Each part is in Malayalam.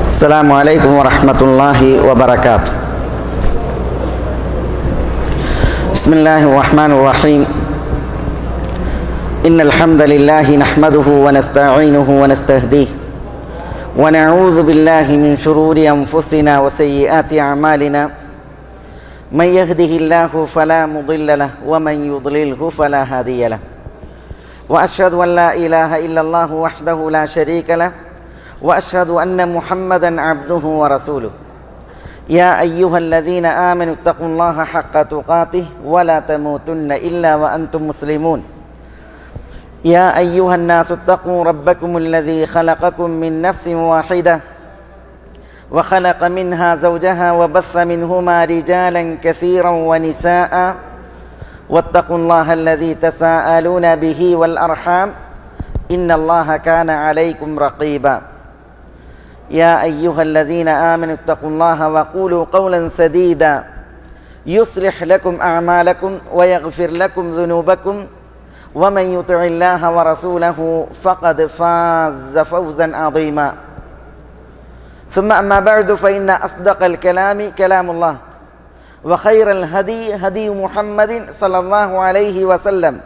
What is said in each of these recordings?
السلام عليكم ورحمة الله وبركاته. بسم الله الرحمن الرحيم. إن الحمد لله نحمده ونستعينه ونستهديه ونعوذ بالله من شرور أنفسنا وسيئات أعمالنا. من يهده الله فلا مضل له ومن يضلله فلا هادي له. وأشهد أن لا إله إلا الله وحده لا شريك له وأشهد أن محمدًا عبده ورسوله. يا أيها الذين آمنوا اتقوا الله حق تقاته ولا تموتن إلا وأنتم مسلمون. يا أيها الناس اتقوا ربكم الذي خلقكم من نفس واحدة وخلق منها زوجها وبث منهما رجالا كثيرا ونساء واتقوا الله الذي تساءلون به والأرحام إن الله كان عليكم رقيبا. يا أيها الذين آمنوا اتقوا الله وقولوا قولا سديدا يصلح لكم أعمالكم ويغفر لكم ذنوبكم ومن يطع الله ورسوله فقد فاز فوزا عظيما. ثم أما بعد فإن أصدق الكلام كلام الله وخير الهدي هدي محمد صلى الله عليه وسلم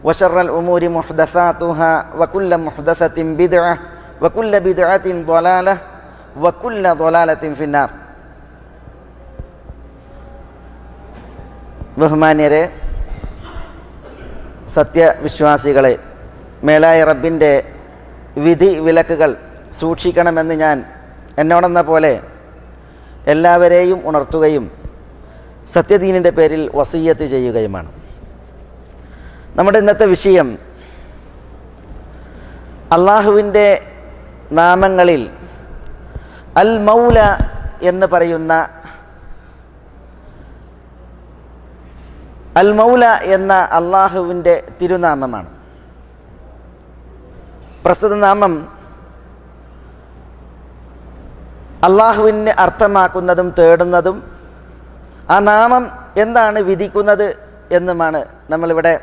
وشر الأمور محدثاتها وكل محدثة بدعة وكل بدعة ضلالة وكل ضلالة في النار. ബഹുമാന്യരെ, സത്യവിശ്വാസികളെ, മേലായ റബ്ബിൻ്റെ വിധി വിലക്കുകൾ സൂക്ഷിക്കണമെന്ന് ഞാൻ എന്നോടെന്ന പോലെ എല്ലാവരെയും ഉണർത്തുകയും സത്യദീനിൻ്റെ പേരിൽ വസിയ്യത്ത് ചെയ്യുകയുമാണ്. നമ്മുടെ ഇന്നത്തെ വിഷയം അള്ളാഹുവിൻ്റെ നാമങ്ങളിൽ അൽ മൗല എന്ന് പറയുന്ന അൽ മൗല എന്ന അള്ളാഹുവിൻ്റെ തിരുനാമമാണ്. പ്രസ്തുത നാമം അള്ളാഹുവിനെ അർത്ഥമാക്കുന്നതും തേടുന്നതും ആ നാമം എന്താണ് വിധിക്കുന്നത് എന്നുമാണ് നമ്മളിവിടെ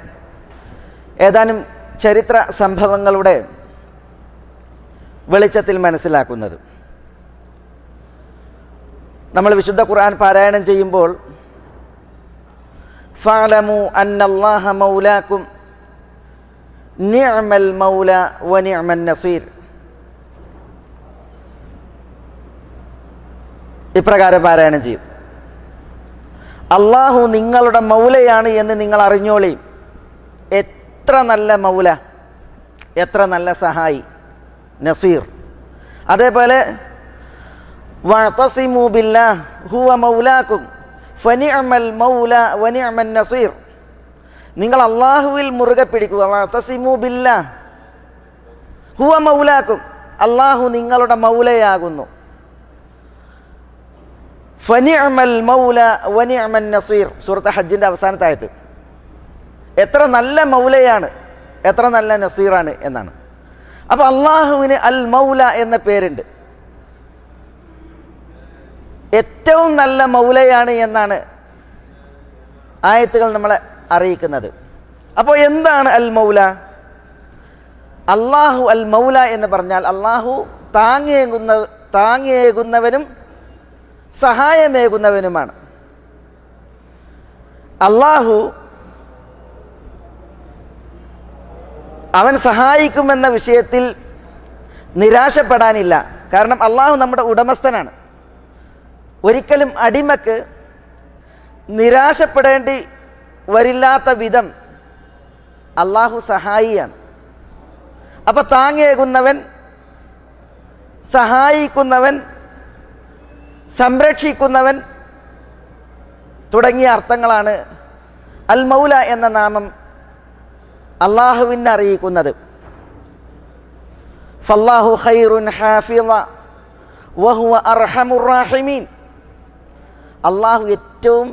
ഏതാനും ചരിത്ര സംഭവങ്ങളുടെ വെളിച്ചത്തിൽ മനസ്സിലാക്കുന്നത്. നമ്മൾ വിശുദ്ധ ഖുർആൻ പാരായണം ചെയ്യുമ്പോൾ ഫഅലമു അന്നല്ലാഹ മൗലാക്കും നിഅമൽ മൗല വനിഅമൻ നസീർ ഇപ്രകാരം പാരായണം ചെയ്യും. അള്ളാഹു നിങ്ങളുടെ മൗലയാണ് എന്ന് നിങ്ങൾ അറിഞ്ഞോളി. എത്ര നല്ല മൗല, എത്ര നല്ല സഹായി, നസീർ. അതേപോലെ വഅതസിമു ബില്ലാഹ് ഹുവ മൗലാക്കും ഫനിഅമൽ മൗല വനിഅമൻ നസീർ. നിങ്ങൾ അള്ളാഹുവിൽ മുറുകെ പിടിക്കുക. വഅതസിമു ബില്ലാഹ് ഹുവ മൗലാക്കും, അള്ളാഹു നിങ്ങളുടെ മൗലയാകുന്നു. ഫനിഅമൽ മൗല വനിഅമൻ നസീർ, സൂറത്ത് ഹജ്ജിൻ്റെ അവസാനത്തെ ആയത്ത്. എത്ര നല്ല മൗലയാണ്, എത്ര നല്ല നസീറാണ് എന്നാണ്. അപ്പോൾ അള്ളാഹുവിന് അൽ മൗല എന്ന പേരുണ്ട്. ഏറ്റവും നല്ല മൗലയാണ് എന്നാണ് ആയത്തുകൾ നമ്മളെ അറിയിക്കുന്നത്. അപ്പോൾ എന്താണ് അൽ മൗല? അള്ളാഹു അൽ മൗല എന്ന് പറഞ്ഞാൽ അള്ളാഹു താങ്ങിയേകുന്നവനും സഹായമേകുന്നവനുമാണ്. അള്ളാഹു അവൻ സഹായിക്കുമെന്ന വിഷയത്തിൽ നിരാശപ്പെടാനില്ല. കാരണം അള്ളാഹു നമ്മുടെ ഉടമസ്ഥനാണ്. ഒരിക്കലും അടിമക്ക് നിരാശപ്പെടേണ്ടി വരില്ലാത്ത വിധം അള്ളാഹു സഹായിയാണ്. അപ്പോൾ താങ്ങേകുന്നവൻ, സഹായിക്കുന്നവൻ, സംരക്ഷിക്കുന്നവൻ തുടങ്ങിയ അർത്ഥങ്ങളാണ് അൽ മൗല എന്ന നാമം അള്ളാഹുവിനെ അറിയിക്കുന്നത്. ഫല്ലാഹു ഖൈറുൻ ഹാഫിള വഹുവ അർഹമുർ റാഹിമീൻ. അള്ളാഹു ഏറ്റവും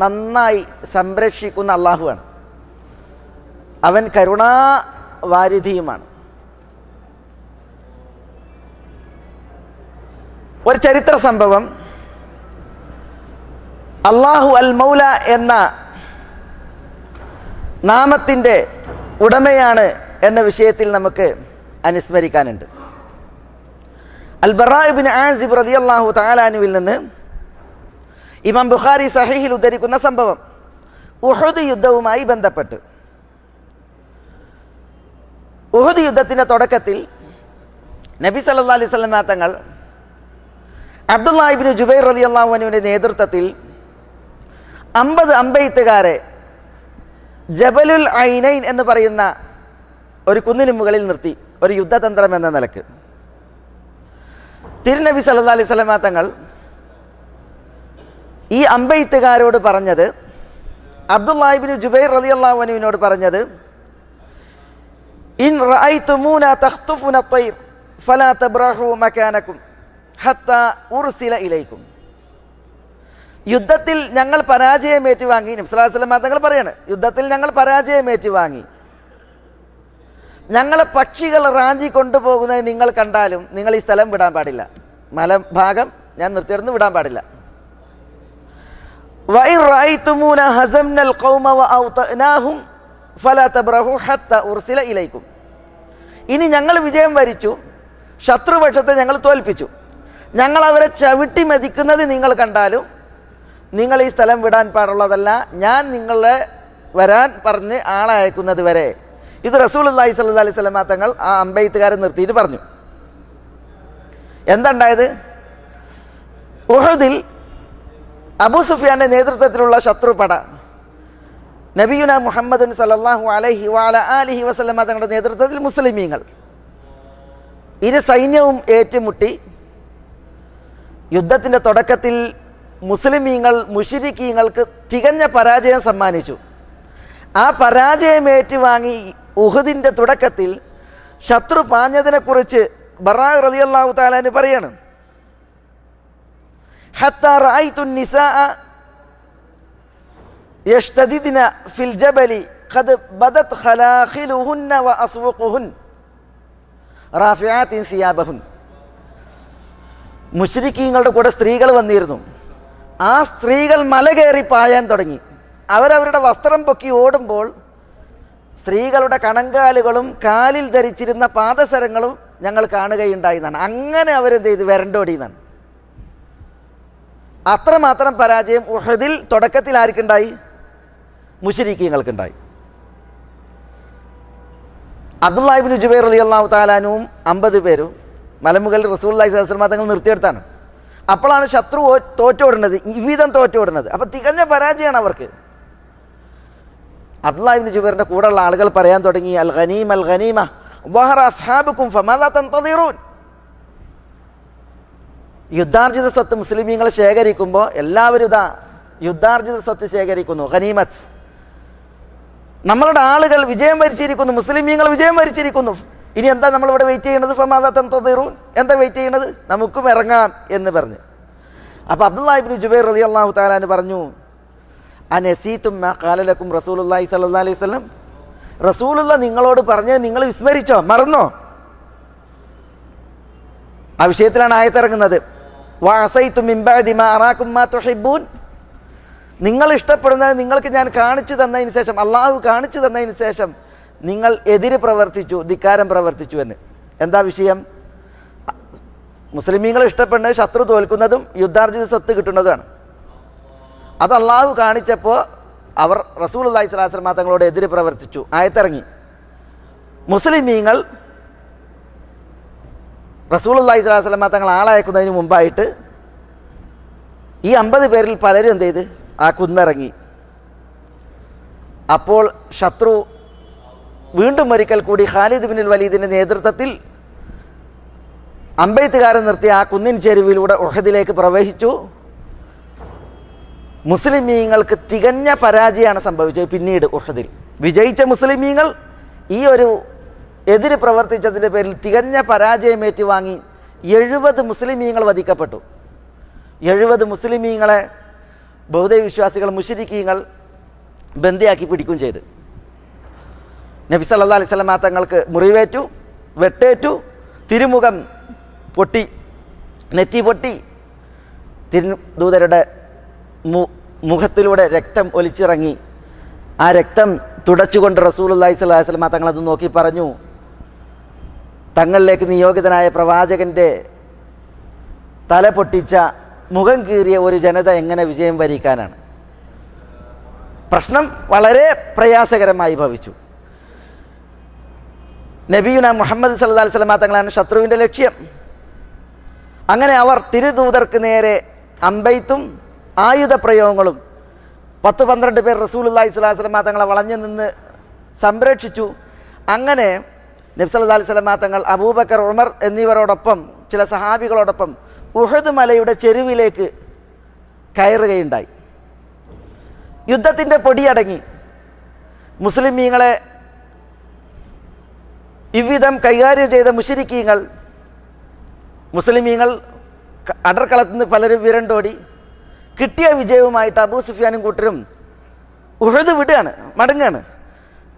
നന്നായി സംരക്ഷിക്കുന്ന അള്ളാഹുവാണ്. അവൻ കരുണാവാരിധിയുമാണ്. ഒരു ചരിത്ര സംഭവം അള്ളാഹു അൽ മൗല എന്ന നാമത്തിൻ്റെ ഉടമയാണ് എന്ന വിഷയത്തിൽ നമുക്ക് അനുസ്മരിക്കാനുണ്ട്. അൽ ബറാ ഇബ്നു ആസിബ് റളിയല്ലാഹു തആല അൻഹുവിൽ നിന്ന് ഇമാം ബുഖാരി സഹീഹിൽ ഉദ്ധരിക്കുന്ന സംഭവം ഉഹദ് യുദ്ധവുമായി ബന്ധപ്പെട്ട്. ഉഹദ് യുദ്ധത്തിൻ്റെ തുടക്കത്തിൽ നബി സല്ലല്ലാഹു അലൈഹി വസല്ലം തങ്ങൾ അബ്ദുല്ലാഹ് ഇബ്നു ജുബൈർ റളിയല്ലാഹു അൻഹുവിൻ്റെ നേതൃത്വത്തിൽ 50 അമ്പെയ്ത്തുകാരെ ജബലുൽ ഐനൈൻ എന്ന് പറയുന്ന ഒരു കുന്നിന് മുകളിൽ നിർത്തി, ഒരു യുദ്ധതന്ത്രം എന്ന നിലക്ക്. തിരുനബി സല്ലല്ലാഹു അലൈഹി വസല്ലം തങ്ങൾ ഈ അമ്പെയ്ത്തുകാരോട് പറഞ്ഞത്, അബ്ദുല്ലാഹ് ഇബ്നു ജുബൈർ റളിയല്ലാഹു അൻഹുവിനോട് പറഞ്ഞത്, ഇൻ റഅയ്തുമൂന തഖ്തുഫുന അത്വൈർ ഫലാ തബ്റഹു മകാനകും ഹത്താ ഉർസില ഇലൈക്കും. യുദ്ധത്തിൽ ഞങ്ങൾ പരാജയം ഏറ്റുവാങ്ങി, നബി സല്ലല്ലാഹു അലൈഹി വസല്ലം തങ്ങൾ പറയാണ്, യുദ്ധത്തിൽ ഞങ്ങൾ പരാജയം ഏറ്റുവാങ്ങി, ഞങ്ങളെ പക്ഷികൾ റാഞ്ചി കൊണ്ടുപോകുന്നത് നിങ്ങൾ കണ്ടാലും നിങ്ങൾ ഈ സ്ഥലം വിടാൻ പാടില്ല, മലഭാഗം ഞാൻ നിർത്തിയിടുന്ന് വിടാൻ പാടില്ല. വഇൻ റഅയ്തുമൂന ഹസംനൽ ഖൗമ വഔതനാഹും ഫലാ തബ്റഹു ഹത്താ ഉർസില ഇലൈക്കും. ഇനി ഞങ്ങൾ വിജയം വരിച്ചു, ശത്രുപക്ഷത്തെ ഞങ്ങൾ തോൽപ്പിച്ചു, ഞങ്ങൾ അവരെ ചവിട്ടി മതിക്കുന്നത് നിങ്ങൾ കണ്ടാലും നിങ്ങൾ ഈ സ്ഥലം വിടാൻ പാടുള്ളതല്ല, ഞാൻ നിങ്ങളെ വരാൻ പറഞ്ഞ് ആളെ അയക്കുന്നത് വരെ. ഇത് റസൂലുള്ളാഹി സ്വല്ലല്ലാഹു അലൈഹി വസല്ലം തങ്ങൾ ആ അമ്പെയ്ത്തുകാരെ നിർത്തിയിട്ട് പറഞ്ഞു. എന്തുണ്ടായത്? ഉഹദിൽ അബൂ സുഫിയാന്റെ നേതൃത്വത്തിലുള്ള ശത്രുപട നബിയുന മുഹമ്മദ് സല്ലല്ലാഹു അലൈഹി വഅല ആലിഹി വസല്ലം തങ്ങളുടെ നേതൃത്വത്തിൽ മുസ്ലിമീങ്ങൾ ഇരു സൈന്യവും ഏറ്റുമുട്ടി. യുദ്ധത്തിൻ്റെ തുടക്കത്തിൽ മുസ്ലിമീങ്ങൾ മുശ്രിക്കീങ്ങൾക്ക് തികഞ്ഞ പരാജയം സമ്മാനിച്ചു. ആ പരാജയം ഏറ്റുവാങ്ങി ഉഹദിൻ്റെ തുടക്കത്തിൽ ശത്രു പാഞ്ഞതിനെക്കുറിച്ച് ബറാ റളിയല്ലാഹു തആല അൻഹു പറയാണ്, ഹത്താ റഅയ്തു നിസാഅ യഷ്തദിദ്ന ഫിൽ ജബലി ഖദ് ബദത് ഖലാഖിലുഹുന്ന വഅസ്വഖുഹുൻ റാഫിആത്തിൻ സിയാബഹുൻ. മുശ്രിക്കീങ്ങളുടെ കൂടെ സ്ത്രീകൾ വന്നിരുന്നു. ആ സ്ത്രീകൾ മല കയറി പായാൻ തുടങ്ങി. അവരവരുടെ വസ്ത്രം പൊക്കി ഓടുമ്പോൾ സ്ത്രീകളുടെ കണങ്കാലുകളും കാലിൽ ധരിച്ചിരുന്ന പാദസരങ്ങളും ഞങ്ങൾ കാണുകയുണ്ടായി എന്നാണ്. അങ്ങനെ അവരെന്ത് ചെയ്ത് വരണ്ടോടിയെന്നാണ്. അത്രമാത്രം പരാജയം ഉഹദിൽ തുടക്കത്തിൽ ആർക്കുണ്ടായി? മുശ്രിക്കീങ്ങൾക്കുണ്ടായി. അബ്ദുല്ലാഹ് ഇബ്നു ജുബൈർ റളിയല്ലാഹു തആല അൻഹുവും 50 പേരും മലമുകളിൽ റസൂലുള്ളാഹി സ്വല്ലല്ലാഹു അലൈഹി വസല്ലം തങ്ങൾ നിർത്തിയെടുത്താണ്. അപ്പോഴാണ് ശത്രു തോറ്റോടുന്നത്, ഇവിധം തോറ്റോടുന്നത്. അപ്പം തികഞ്ഞ പരാജയമാണ് അവർക്ക്. അബ്ദുല്ലാഹ് ഇബ്നു ജുബൈറിൻ്റെ കൂടെയുള്ള ആളുകൾ പറയാൻ തുടങ്ങി, അൽ ഗനീമ അൽ ഗനീമ വഹറ അസ്ഹാബുക്കും ഫമാദാ തൻതദിറൂൻ. യുദ്ധാർജിത സ്വത്ത് മുസ്ലിമീങ്ങൾ ശേഖരിക്കുമ്പോൾ എല്ലാവരും ഇതാ യുദ്ധാർജിത സ്വത്ത് ശേഖരിക്കുന്നു, ഗനീമത്ത്. നമ്മളുടെ ആളുകൾ വിജയം വരിച്ചിരിക്കുന്നു, മുസ്ലിമീങ്ങൾ വിജയം വരിച്ചിരിക്കുന്നു. ഇനി എന്താ നമ്മളിവിടെ വെയിറ്റ് ചെയ്യണത്? ഫമാദാ തൻതദിറൂൻ, എന്താ വെയിറ്റ് ചെയ്യണത്? നമുക്കും ഇറങ്ങാം എന്ന് പറഞ്ഞു. അപ്പോൾ അബ്ദുല്ലാഹ് ഇബ്നു ജുബൈർ റളിയല്ലാഹു തആല അൻഹു പറഞ്ഞു, അനസീതും മാ ഖാല ലക്കും റസൂലുള്ളാഹി സ്വല്ലല്ലാഹു അലൈഹി വസല്ലം. റസൂലുള്ള നിങ്ങളോട് പറഞ്ഞത് നിങ്ങൾ വിസ്മരിച്ചോ, മറന്നോ? ആ വിഷയത്തിലാണ് ആയത്തിറങ്ങുന്നത്. വഅസൈതു മിൻ ബഅദി മാ അറാകും മാ തുഹിബ്ബൂൻ. നിങ്ങൾ ഇഷ്ടപ്പെടുന്നത് നിങ്ങൾക്ക് ഞാൻ കാണിച്ചു തന്നതിന് ശേഷം, അള്ളാഹു കാണിച്ചു തന്നതിന് ശേഷം നിങ്ങൾ എതിര് പ്രവർത്തിച്ചു, ധിക്കാരം പ്രവർത്തിച്ചു എന്ന്. എന്താ വിഷയം? മുസ്ലിമീങ്ങൾ ഇഷ്ടപ്പെടുന്നത് ശത്രു തോൽക്കുന്നതും യുദ്ധാർജിത സ്വത്ത് കിട്ടുന്നതുമാണ്. അത് അള്ളാഹു കാണിച്ചപ്പോൾ അവർ റസൂലുള്ളാഹി സ്വല്ലല്ലാഹു അലൈഹി വസല്ലം തങ്ങളോട് എതിര് പ്രവർത്തിച്ചു. ആയത്തിറങ്ങി. മുസ്ലിമീങ്ങൾ റസൂലുള്ളാഹി സ്വല്ലല്ലാഹു അലൈഹി വസല്ലം തങ്ങൾ ആളയക്കുന്നതിന് മുമ്പായിട്ട് ഈ 50 പേരിൽ പലരും എന്ത് ചെയ്ത് ആ കുന്നിറങ്ങി. അപ്പോൾ ശത്രു വീണ്ടും ഒരിക്കൽ കൂടി ഖാലിദ് ബിനുൽ വലീദിൻ്റെ നേതൃത്വത്തിൽ അമ്പെയ്ത്തുകാരൻ നിർത്തി ആ കുന്നിൻ ചെരുവിലൂടെ ഉഹദിലേക്ക് പ്രവേശിച്ചു. മുസ്ലിമീങ്ങൾക്ക് തികഞ്ഞ പരാജയമാണ് സംഭവിച്ചത്. പിന്നീട് ഉഹദിൽ വിജയിച്ച മുസ്ലിമീങ്ങൾ ഈ ഒരു എതിര് പ്രവർത്തിച്ചതിൻ്റെ പേരിൽ തികഞ്ഞ പരാജയം ഏറ്റുവാങ്ങി 70 മുസ്ലിമീങ്ങൾ വധിക്കപ്പെട്ടു. 70 മുസ്ലിമീങ്ങളെ ബൗദ്ധ വിശ്വാസികൾ മുശ്രിക്കീങ്ങൾ ബന്ദിയാക്കി പിടിക്കുകയും ചെയ്തു. നബി സല്ലല്ലാഹു അലൈഹി വസല്ലം തങ്ങൾക്ക് മുറിവേറ്റു, വെട്ടേറ്റു, തിരുമുഖം പൊട്ടി, നെറ്റി പൊട്ടി, തിരുദൂതരുടെ മുഖത്തിലൂടെ രക്തം ഒലിച്ചിറങ്ങി. ആ രക്തം തുടച്ചുകൊണ്ട് റസൂലുള്ളാഹി സ്വല്ലല്ലാഹു അലൈഹി വസല്ലം തങ്ങളത് നോക്കി പറഞ്ഞു, തങ്ങളിലേക്ക് നിയോഗിതനായ പ്രവാചകൻ്റെ തല പൊട്ടിച്ച മുഖം കീറിയ ഒരു ജനത എങ്ങനെ വിജയം വരിക്കാനാണ്? പ്രശ്നം വളരെ പ്രയാസകരമായി ഭവിച്ചു. നബിയുന മുഹമ്മദ് സല്ലല്ലാഹു അലൈഹി വസല്ലം തങ്ങളാണ് ശത്രുവിൻ്റെ ലക്ഷ്യം. അങ്ങനെ അവർ തിരുദൂതർക്ക് നേരെ അമ്പെയ്ത്തും ആയുധ പ്രയോഗങ്ങളും 10-12 പേർ റസൂലുള്ളാഹി സ്വല്ലല്ലാഹു അലൈഹി വസല്ലം തങ്ങളെ വളഞ്ഞു നിന്ന് സംരക്ഷിച്ചു. അങ്ങനെ നബി സല്ലല്ലാഹു അലൈഹി വസല്ലം തങ്ങൾ അബൂബക്കർ, ഉമർ എന്നിവരോടൊപ്പം ചില സഹാബികളോടൊപ്പം ഉഹദ് മലയുടെ ചെരുവിലേക്ക് കയറുകയുണ്ടായി. യുദ്ധത്തിൻ്റെ പൊടിയടങ്ങി. മുസ്ലിമീങ്ങളെ ഇவ்விധം കൈകാര്യം ചെയ്ത മുശ്രിക്കീങ്ങൾ, മുസ്ലിമീങ്ങൾ അടർക്കളത്തിൽ നിന്ന് പലരും വിരണ്ടോടി. കിട്ടിയ വിജയവുമായിട്ട് അബൂ സുഫിയാനും കൂട്ടരും ഉഹദ് വിടുകയാണ്, മടങ്ങുകയാണ്.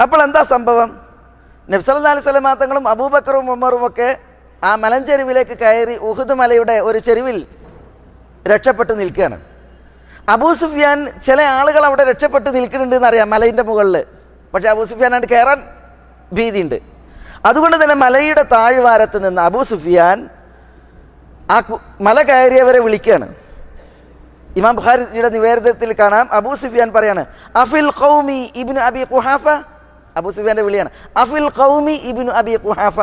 അപ്പോൾ എന്താ സംഭവം? നബി സല്ലല്ലാഹു അലൈഹി വസല്ലം തങ്ങളും അബൂബക്കറും ഉമറും ഒക്കെ ആ മലഞ്ചെരുവിലേക്ക് കയറി ഉഹദ് മലയുടെ ഒരു ചെരുവിൽ രക്ഷപ്പെട്ട് നിൽക്കുകയാണ്. അബൂ സുഫിയാൻ ചില ആളുകൾ അവിടെ രക്ഷപ്പെട്ട് നിൽക്കുന്നുണ്ട് എന്നറിയാം മലയിൻ്റെ മുകളിൽ. പക്ഷേ അബൂ സുഫിയാനായിട്ട് കയറാൻ ഭീതിയുണ്ട്. അതുകൊണ്ട് തന്നെ മലയുടെ താഴ്വാരത്ത് നിന്ന് അബൂ സുഫിയാൻ ആ മല കയറിയവരെ വിളിക്കുകയാണ്. ഇമാം ബുഖാരിയുടെ നിവേദനത്തിൽ കാണാം, അബൂ സുഫിയാൻ പറയാണ്, അഫിൽ ഖൗമി ഇബ്നു അബി ഖുഹാഫ. അബൂ സുഫിയാൻ്റെ വിളിയാണ്, അഫിൽ ഖൗമി ഇബ്നു അബി ഖുഹാഫ.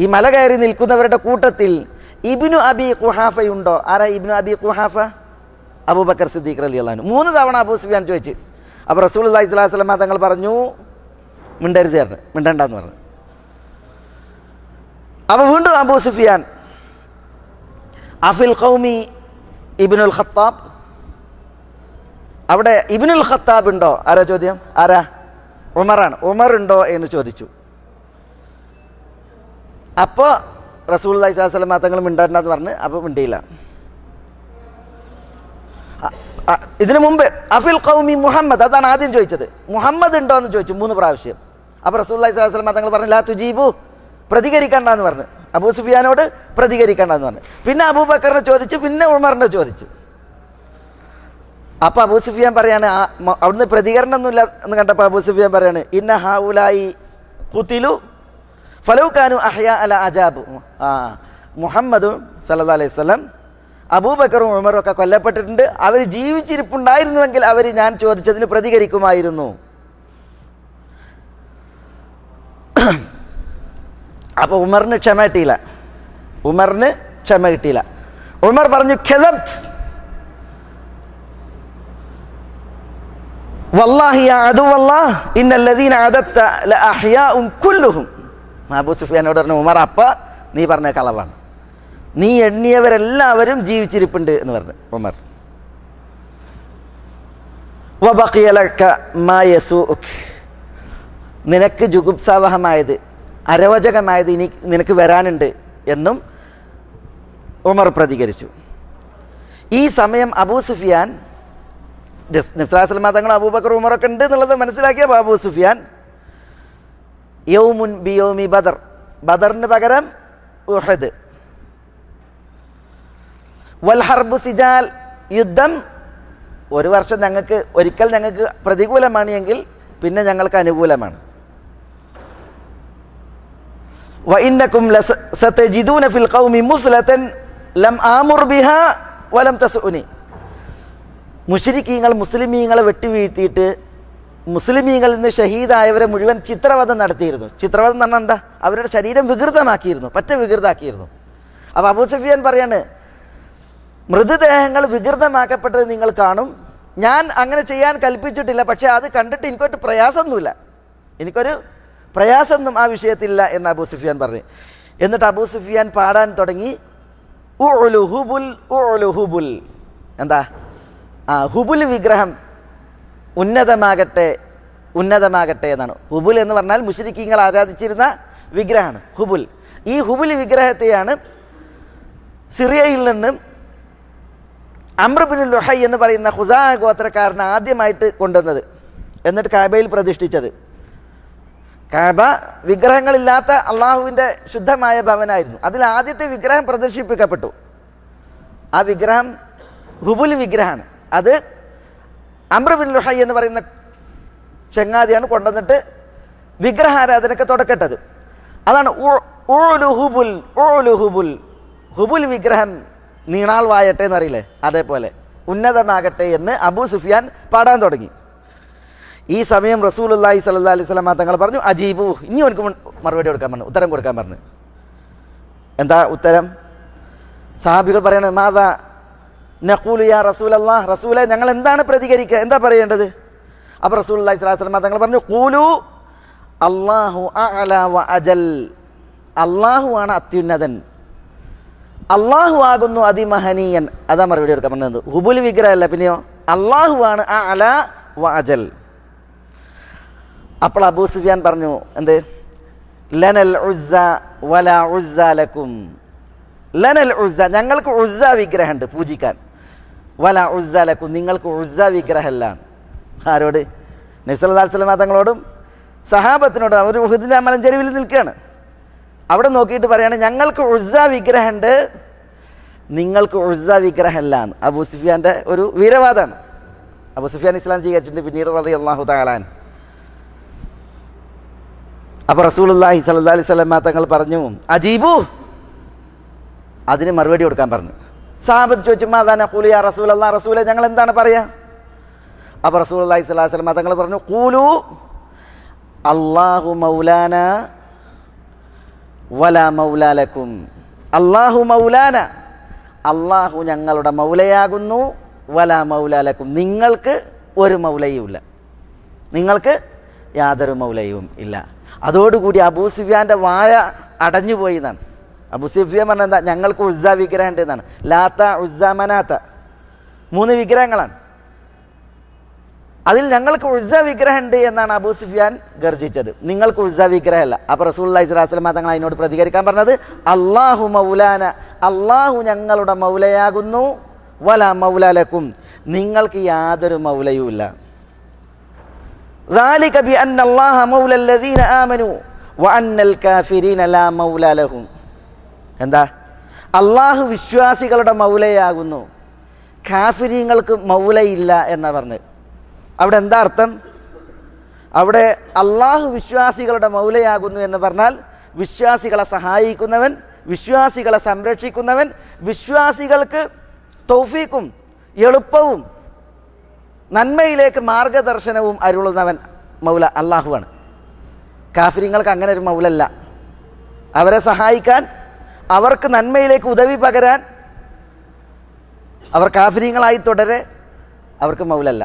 ഈ മല കയറി നിൽക്കുന്നവരുടെ കൂട്ടത്തിൽ ഇബ്നു അബി ഖുഹാഫയുണ്ടോ? ആരാ ഇബ്നു അബി ഖുഹാഫ? അബൂബക്കർ സിദ്ദീഖ് റളിയല്ലാഹു അൻഹു. 3 തവണ അബൂ സുഫിയാൻ ചോദിച്ചു. അപ്പോൾ റസൂലുള്ളാഹി സ്വല്ലല്ലാഹു അലൈഹി വസല്ലം തങ്ങൾ പറഞ്ഞു, മിണ്ടരുത് പറഞ്ഞു, മിണ്ടണ്ടെന്ന് പറഞ്ഞു. അപ്പോൾ വീണ്ടും അബൂ സുഫിയാൻ, അഫിൽ ഖൗമി ഇബ്നുൽ ഖത്താബ്. അവിടെ ഇബ്നുൽ ഖത്താബ് ഉണ്ടോ? ആരാ ചോദ്യം? ആരാ? ഉമറാണ്. ഉമർ ഉണ്ടോ എന്ന് ചോദിച്ചു. അപ്പോൾ റസൂലുള്ളാഹി സ്വല്ലല്ലാഹു അലൈഹി വസല്ലം തങ്ങൾ മിണ്ടണ്ടെന്ന് പറഞ്ഞ് അപ്പോൾ മിണ്ടിയില്ല. ഇതിനു മുമ്പ് അഫിൽ ഖൗമി മുഹമ്മദ്, അതാണ് ആദ്യം ചോദിച്ചത്. മുഹമ്മദ് ഉണ്ടോ എന്ന് ചോദിച്ചു 3 പ്രാവശ്യം. അപ്പോൾ റസൂലുള്ളാഹി സ്വല്ലല്ലാഹു അലൈഹി വസല്ലം തങ്ങൾ പറഞ്ഞു, ലാ തുജീബു, പ്രതികരിക്കണ്ടെന്ന് പറഞ്ഞു. അബൂ സുഫിയാനോട് പ്രതികരിക്കണ്ടെന്ന് പറഞ്ഞു. പിന്നെ അബൂബക്കറിനെ ചോദിച്ചു, പിന്നെ ഉമറിനെ ചോദിച്ചു. അപ്പോൾ അബൂ സുഫിയാൻ പറയാണ്, അവിടുന്ന് പ്രതികരണമൊന്നുമില്ല എന്ന് കണ്ടപ്പോൾ അബൂ സുഫിയാൻ പറയാണ്, ഇന്ന ഹൗലായി ഖുതിലു ഫലൗ കാനു അഹ്യാ അല അജാബു. മുഹമ്മദും സല്ലല്ലാഹു അലൈഹി വസല്ലം, അബൂബക്കറും ഉമറും ഒക്കെ കൊല്ലപ്പെട്ടിട്ടുണ്ട്. അവർ ജീവിച്ചിരിപ്പുണ്ടായിരുന്നുവെങ്കിൽ അവർ ഞാൻ ചോദിച്ചതിന് പ്രതികരിക്കുമായിരുന്നു. അപ്പോൾ ഉമറിന് ക്ഷമ കിട്ടിയില്ല. ഉമർ പറഞ്ഞു, ഖദബ്ത് വല്ലാഹി യാ അദുവല്ലാഹ് ഇന്നല്ലദീന അദത്ത ലഅഹ്യാഉൻ കുല്ലുഹും. അബൂ സുഫിയാനോട് പറഞ്ഞു, ഉമർ, അപ്പ നീ പറഞ്ഞ കളവാണ്, നീ എണ്ണിയവരെല്ലാവരും ജീവിച്ചിരിപ്പുണ്ട് എന്ന് പറഞ്ഞു ഉമർ. വബഖിയ ലക മാ യസൂഉക, നിനക്ക് ജുഗുപ്സാവഹമായത്, അരവചകമായത് ഇനി നിനക്ക് വരാനുണ്ട് എന്നും ഉമർ പ്രതികരിച്ചു. ഈ സമയം അബൂ സുഫിയാൻ, നബി സല്ലല്ലാഹു അലൈഹി വസല്ലം തങ്ങൾ അബൂബക്കർ ഉമറൊക്കെ ഉണ്ട് എന്നുള്ളത് മനസ്സിലാക്കിയ അബൂ സുഫിയാൻ, യൗമുൻ ബിയൗമി ബദർ, ബദറിന് പകരം ഉഹദ്, വൽ ഹർബു സിജാൽ, യുദ്ധം 1 വർഷം ഞങ്ങൾക്ക് ഒരിക്കൽ ഞങ്ങൾക്ക് പ്രതികൂലമാണ് എങ്കിൽ പിന്നെ ഞങ്ങൾക്ക് അനുകൂലമാണ്. വ ഇന്നകും സതജിദൂന ഫിൽ ഖൗമി മുസ്ലതൻ ലം ആമുർ ബിഹാ വലം തസുനി. മുശ്രിക്കീങ്ങൾ മുസ്ലിമീങ്ങളെ വെട്ടിവീഴ്ത്തിയിട്ട് മുസ്ലിമീങ്ങളിൽ നിന്ന് ഷഹീദായവരെ മുഴുവൻ ചിത്രവധം നടത്തിയിരുന്നു. ചിത്രവധം എന്ന് പറഞ്ഞാൽ എന്താ? അവരുടെ ശരീരം വികൃതമാക്കിയിരുന്നു, വികൃതമാക്കിയിരുന്നു. അപ്പോൾ അബൂ സുഫിയാൻ പറയാണ്, മൃതദേഹങ്ങൾ വികൃതമാക്കപ്പെട്ടത് നിങ്ങൾ കാണും, ഞാൻ അങ്ങനെ ചെയ്യാൻ കൽപ്പിച്ചിട്ടില്ല, പക്ഷേ അത് കണ്ടിട്ട് എനിക്കൊരു പ്രയാസമൊന്നും ആ വിഷയത്തില്ല എന്ന് അബൂ സുഫിയാൻ പറഞ്ഞു. എന്നിട്ട് അബൂ സുഫിയാൻ പാടാൻ തുടങ്ങി, ഉഉലു ഹുബുൽ ഉഉലു ഹുബുൽ. എന്താ? ഹുബുൽ വിഗ്രഹം ഉന്നതമാകട്ടെ എന്നാണ്. ഹുബുൽ എന്ന് പറഞ്ഞാൽ മുശ്രിക്കീങ്ങൾ ആരാധിച്ചിരുന്ന വിഗ്രഹമാണ് ഹുബുൽ. ഈ ഹുബുൽ വിഗ്രഹത്തെയാണ് സിറിയയിൽ നിന്ന് അംർ ബിൻ ലുഹൈ എന്ന് പറയുന്ന ഖുസാ ഗോത്രക്കാരനെ ആദ്യമായിട്ട് കൊണ്ടുവന്നത്, എന്നിട്ട് കാബയിൽ പ്രതിഷ്ഠിച്ചത്. കാബ വിഗ്രഹങ്ങളില്ലാത്ത അള്ളാഹുവിൻ്റെ ശുദ്ധമായ ഭവനായിരുന്നു. അതിൽ ആദ്യത്തെ വിഗ്രഹം പ്രദർശിപ്പിക്കപ്പെട്ടു. ആ വിഗ്രഹം ഹുബുൽ വിഗ്രഹമാണ്. അത് അംർ ബിൻ ലുഹൈ എന്ന് പറയുന്ന ചങ്ങാതിയാണ് കൊണ്ടുവന്നിട്ട് വിഗ്രഹാരാധനയ്ക്ക് തുടക്കട്ടത്. അതാണ് ഹുബുൽ വിഗ്രഹം നീണാൾ വായട്ടെ എന്നറിയില്ലേ, അതേപോലെ ഉന്നതമാകട്ടെ എന്ന് അബൂ സുഫിയാൻ പാടാൻ തുടങ്ങി. ഈ സമയം റസൂലുള്ളാഹി സ്വല്ലല്ലാഹി അലൈഹി വസല്ലം തങ്ങൾ പറഞ്ഞു അജീബു, ഇനി അവർക്ക് മറുപടി കൊടുക്കാൻ പറഞ്ഞു, ഉത്തരം കൊടുക്കാൻ പറഞ്ഞു. എന്താ ഉത്തരം? സഹാബികൾ പറയണത് മാതാ നഖൂലു യാ റസൂലല്ലാഹ്, റസൂലെ ഞങ്ങൾ എന്താണ് പ്രതികരിക്കുക, എന്താ പറയേണ്ടത്? അപ്പോൾ റസൂലുള്ളാഹി സ്വല്ലല്ലാഹി അലൈഹി വസല്ലം തങ്ങൾ പറഞ്ഞു ഖൂലു അല്ലാഹു അഅല വ അജൽ, അല്ലാഹു ആണ് അത്യുന്നതൻ, അല്ലാഹു ആകുന്നു അതിമഹനീയൻ. അതാ മറുപടി എടുക്കാൻ പറഞ്ഞത്. ഹുബുൽ വിഗ്രഹമല്ല, പിന്നെയോ അല്ലാഹു ആണ് അഅല വ അജൽ. അപ്പോൾ അബൂ സുഫിയാൻ പറഞ്ഞു എന്ത്? ലനൽ ഉസ്സ വലാ ഉസ്സ ലക്കും, ലനൽ ഉസ്സ ഞങ്ങൾക്ക് ഉസ്സ വിഗ്രഹമുണ്ട് പൂജിക്കാൻ, വലാ ഉസ്സ ലക്കും നിങ്ങൾക്ക് ഉസ്സ വിഗ്രഹമല്ല. ആരോട്? നബി സല്ലല്ലാഹു അലൈഹി വസല്ലം തങ്ങളോടും സഹാബത്തിനോടും. അവർ ഉഹുദിന്റെ മലഞ്ചെരുവിൽ നിൽക്കുകയാണ്. അവിടെ നോക്കിയിട്ട് പറയാണ് ഞങ്ങൾക്ക് ഉസ്സ വിഗ്രഹമുണ്ട്, നിങ്ങൾക്ക് ഉസ്സ വിഗ്രഹമല്ല. അബൂ സുഫിയാൻ്റെ ഒരു വീരവാദമാണ്. അബൂ സുഫിയാൻ ഇസ്ലാം സ്വീകരിച്ചിട്ടുണ്ട് പിന്നീട് റളിയല്ലാഹു തആല അൻഹു. അപ്പോൾ റസൂലുള്ളാഹി സ്വല്ലല്ലാഹി അലൈഹി വസല്ലം തങ്ങൾ പറഞ്ഞു അജീബു, അതിന് മറുപടി കൊടുക്കാൻ പറഞ്ഞു. സഹാബത്ത് ചോദിച്ചു മാദാ നഖൂലു യാ റസൂലല്ലാഹ്, റസൂലെ ഞങ്ങൾ എന്താണ് പറയുക? അപ്പോൾ റസൂലുള്ളാഹി സ്വല്ലല്ലാഹി അലൈഹി വസല്ലം തങ്ങൾ പറഞ്ഞു ഖൂലു അല്ലാഹു മൗലാന വലാ മൗലാ ലക്കും, അല്ലാഹു മൗലാന, അല്ലാഹു ഞങ്ങളുടെ മൗലയാകുന്നു, വലാ മൗലാ ലക്കും നിങ്ങൾക്ക് ഒരു മൗലയും ഇല്ല, നിങ്ങൾക്ക് യാതൊരു മൗലയും ഇല്ല. അതോടുകൂടി അബൂ സുഫിയാൻ്റെ വായ അടഞ്ഞുപോയി എന്നാണ്. അബൂ സുഫിയാൻ പറഞ്ഞ എന്താ? ഞങ്ങൾക്ക് ഉസ്സ വിഗ്രഹം ഉണ്ട് എന്നാണ്. ലാത്ത ഉസ്സ മനാത്ത 3 വിഗ്രഹങ്ങളാണ്, അതിൽ ഞങ്ങൾക്ക് ഉസ്സ വിഗ്രഹം ഉണ്ട് എന്നാണ് അബൂ സുഫിയാൻ ഗർജിച്ചത്. നിങ്ങൾക്ക് ഉസ്സ വിഗ്രഹമല്ല. അപ്പോൾ റസൂലുള്ളാഹി സ്വല്ലല്ലാഹി അലൈഹി വസല്ലം തങ്ങൾ അതിനോട് പ്രതികരിക്കാൻ പറഞ്ഞത് അല്ലാഹു മൗലാന, അല്ലാഹു ഞങ്ങളുടെ മൗലയാകുന്നു, വലാ മൗലാ ലക്കും നിങ്ങൾക്ക് യാതൊരു മൗലയും ഇല്ല. ذلك بأن الله مولى الذين آمنوا وأن الكافرين لا مولى لهم. എന്താ? അള്ളാഹു വിശ്വാസികളുടെ മൗലയാകുന്നു, കാഫിരീങ്ങൾക്ക് മൗലയില്ല എന്നാ പറഞ്ഞത്. അവിടെ എന്താ അർത്ഥം? അവിടെ അള്ളാഹു വിശ്വാസികളുടെ മൗലയാകുന്നു എന്ന് പറഞ്ഞാൽ വിശ്വാസികളെ സഹായിക്കുന്നവൻ, വിശ്വാസികളെ സംരക്ഷിക്കുന്നവൻ, വിശ്വാസികൾക്ക് തൗഫീഖും എളുപ്പവും നന്മയിലേക്ക് മാർഗദർശനവും അരുളുന്നവൻ മൗല അള്ളാഹുവാണ്. കാഫിര്യങ്ങൾക്ക് അങ്ങനെ ഒരു മൗലല്ല. അവരെ സഹായിക്കാൻ, അവർക്ക് നന്മയിലേക്ക് ഉദവി പകരാൻ, അവർ കാഫിര്യങ്ങളായി തുടരെ അവർക്ക് മൗലല്ല.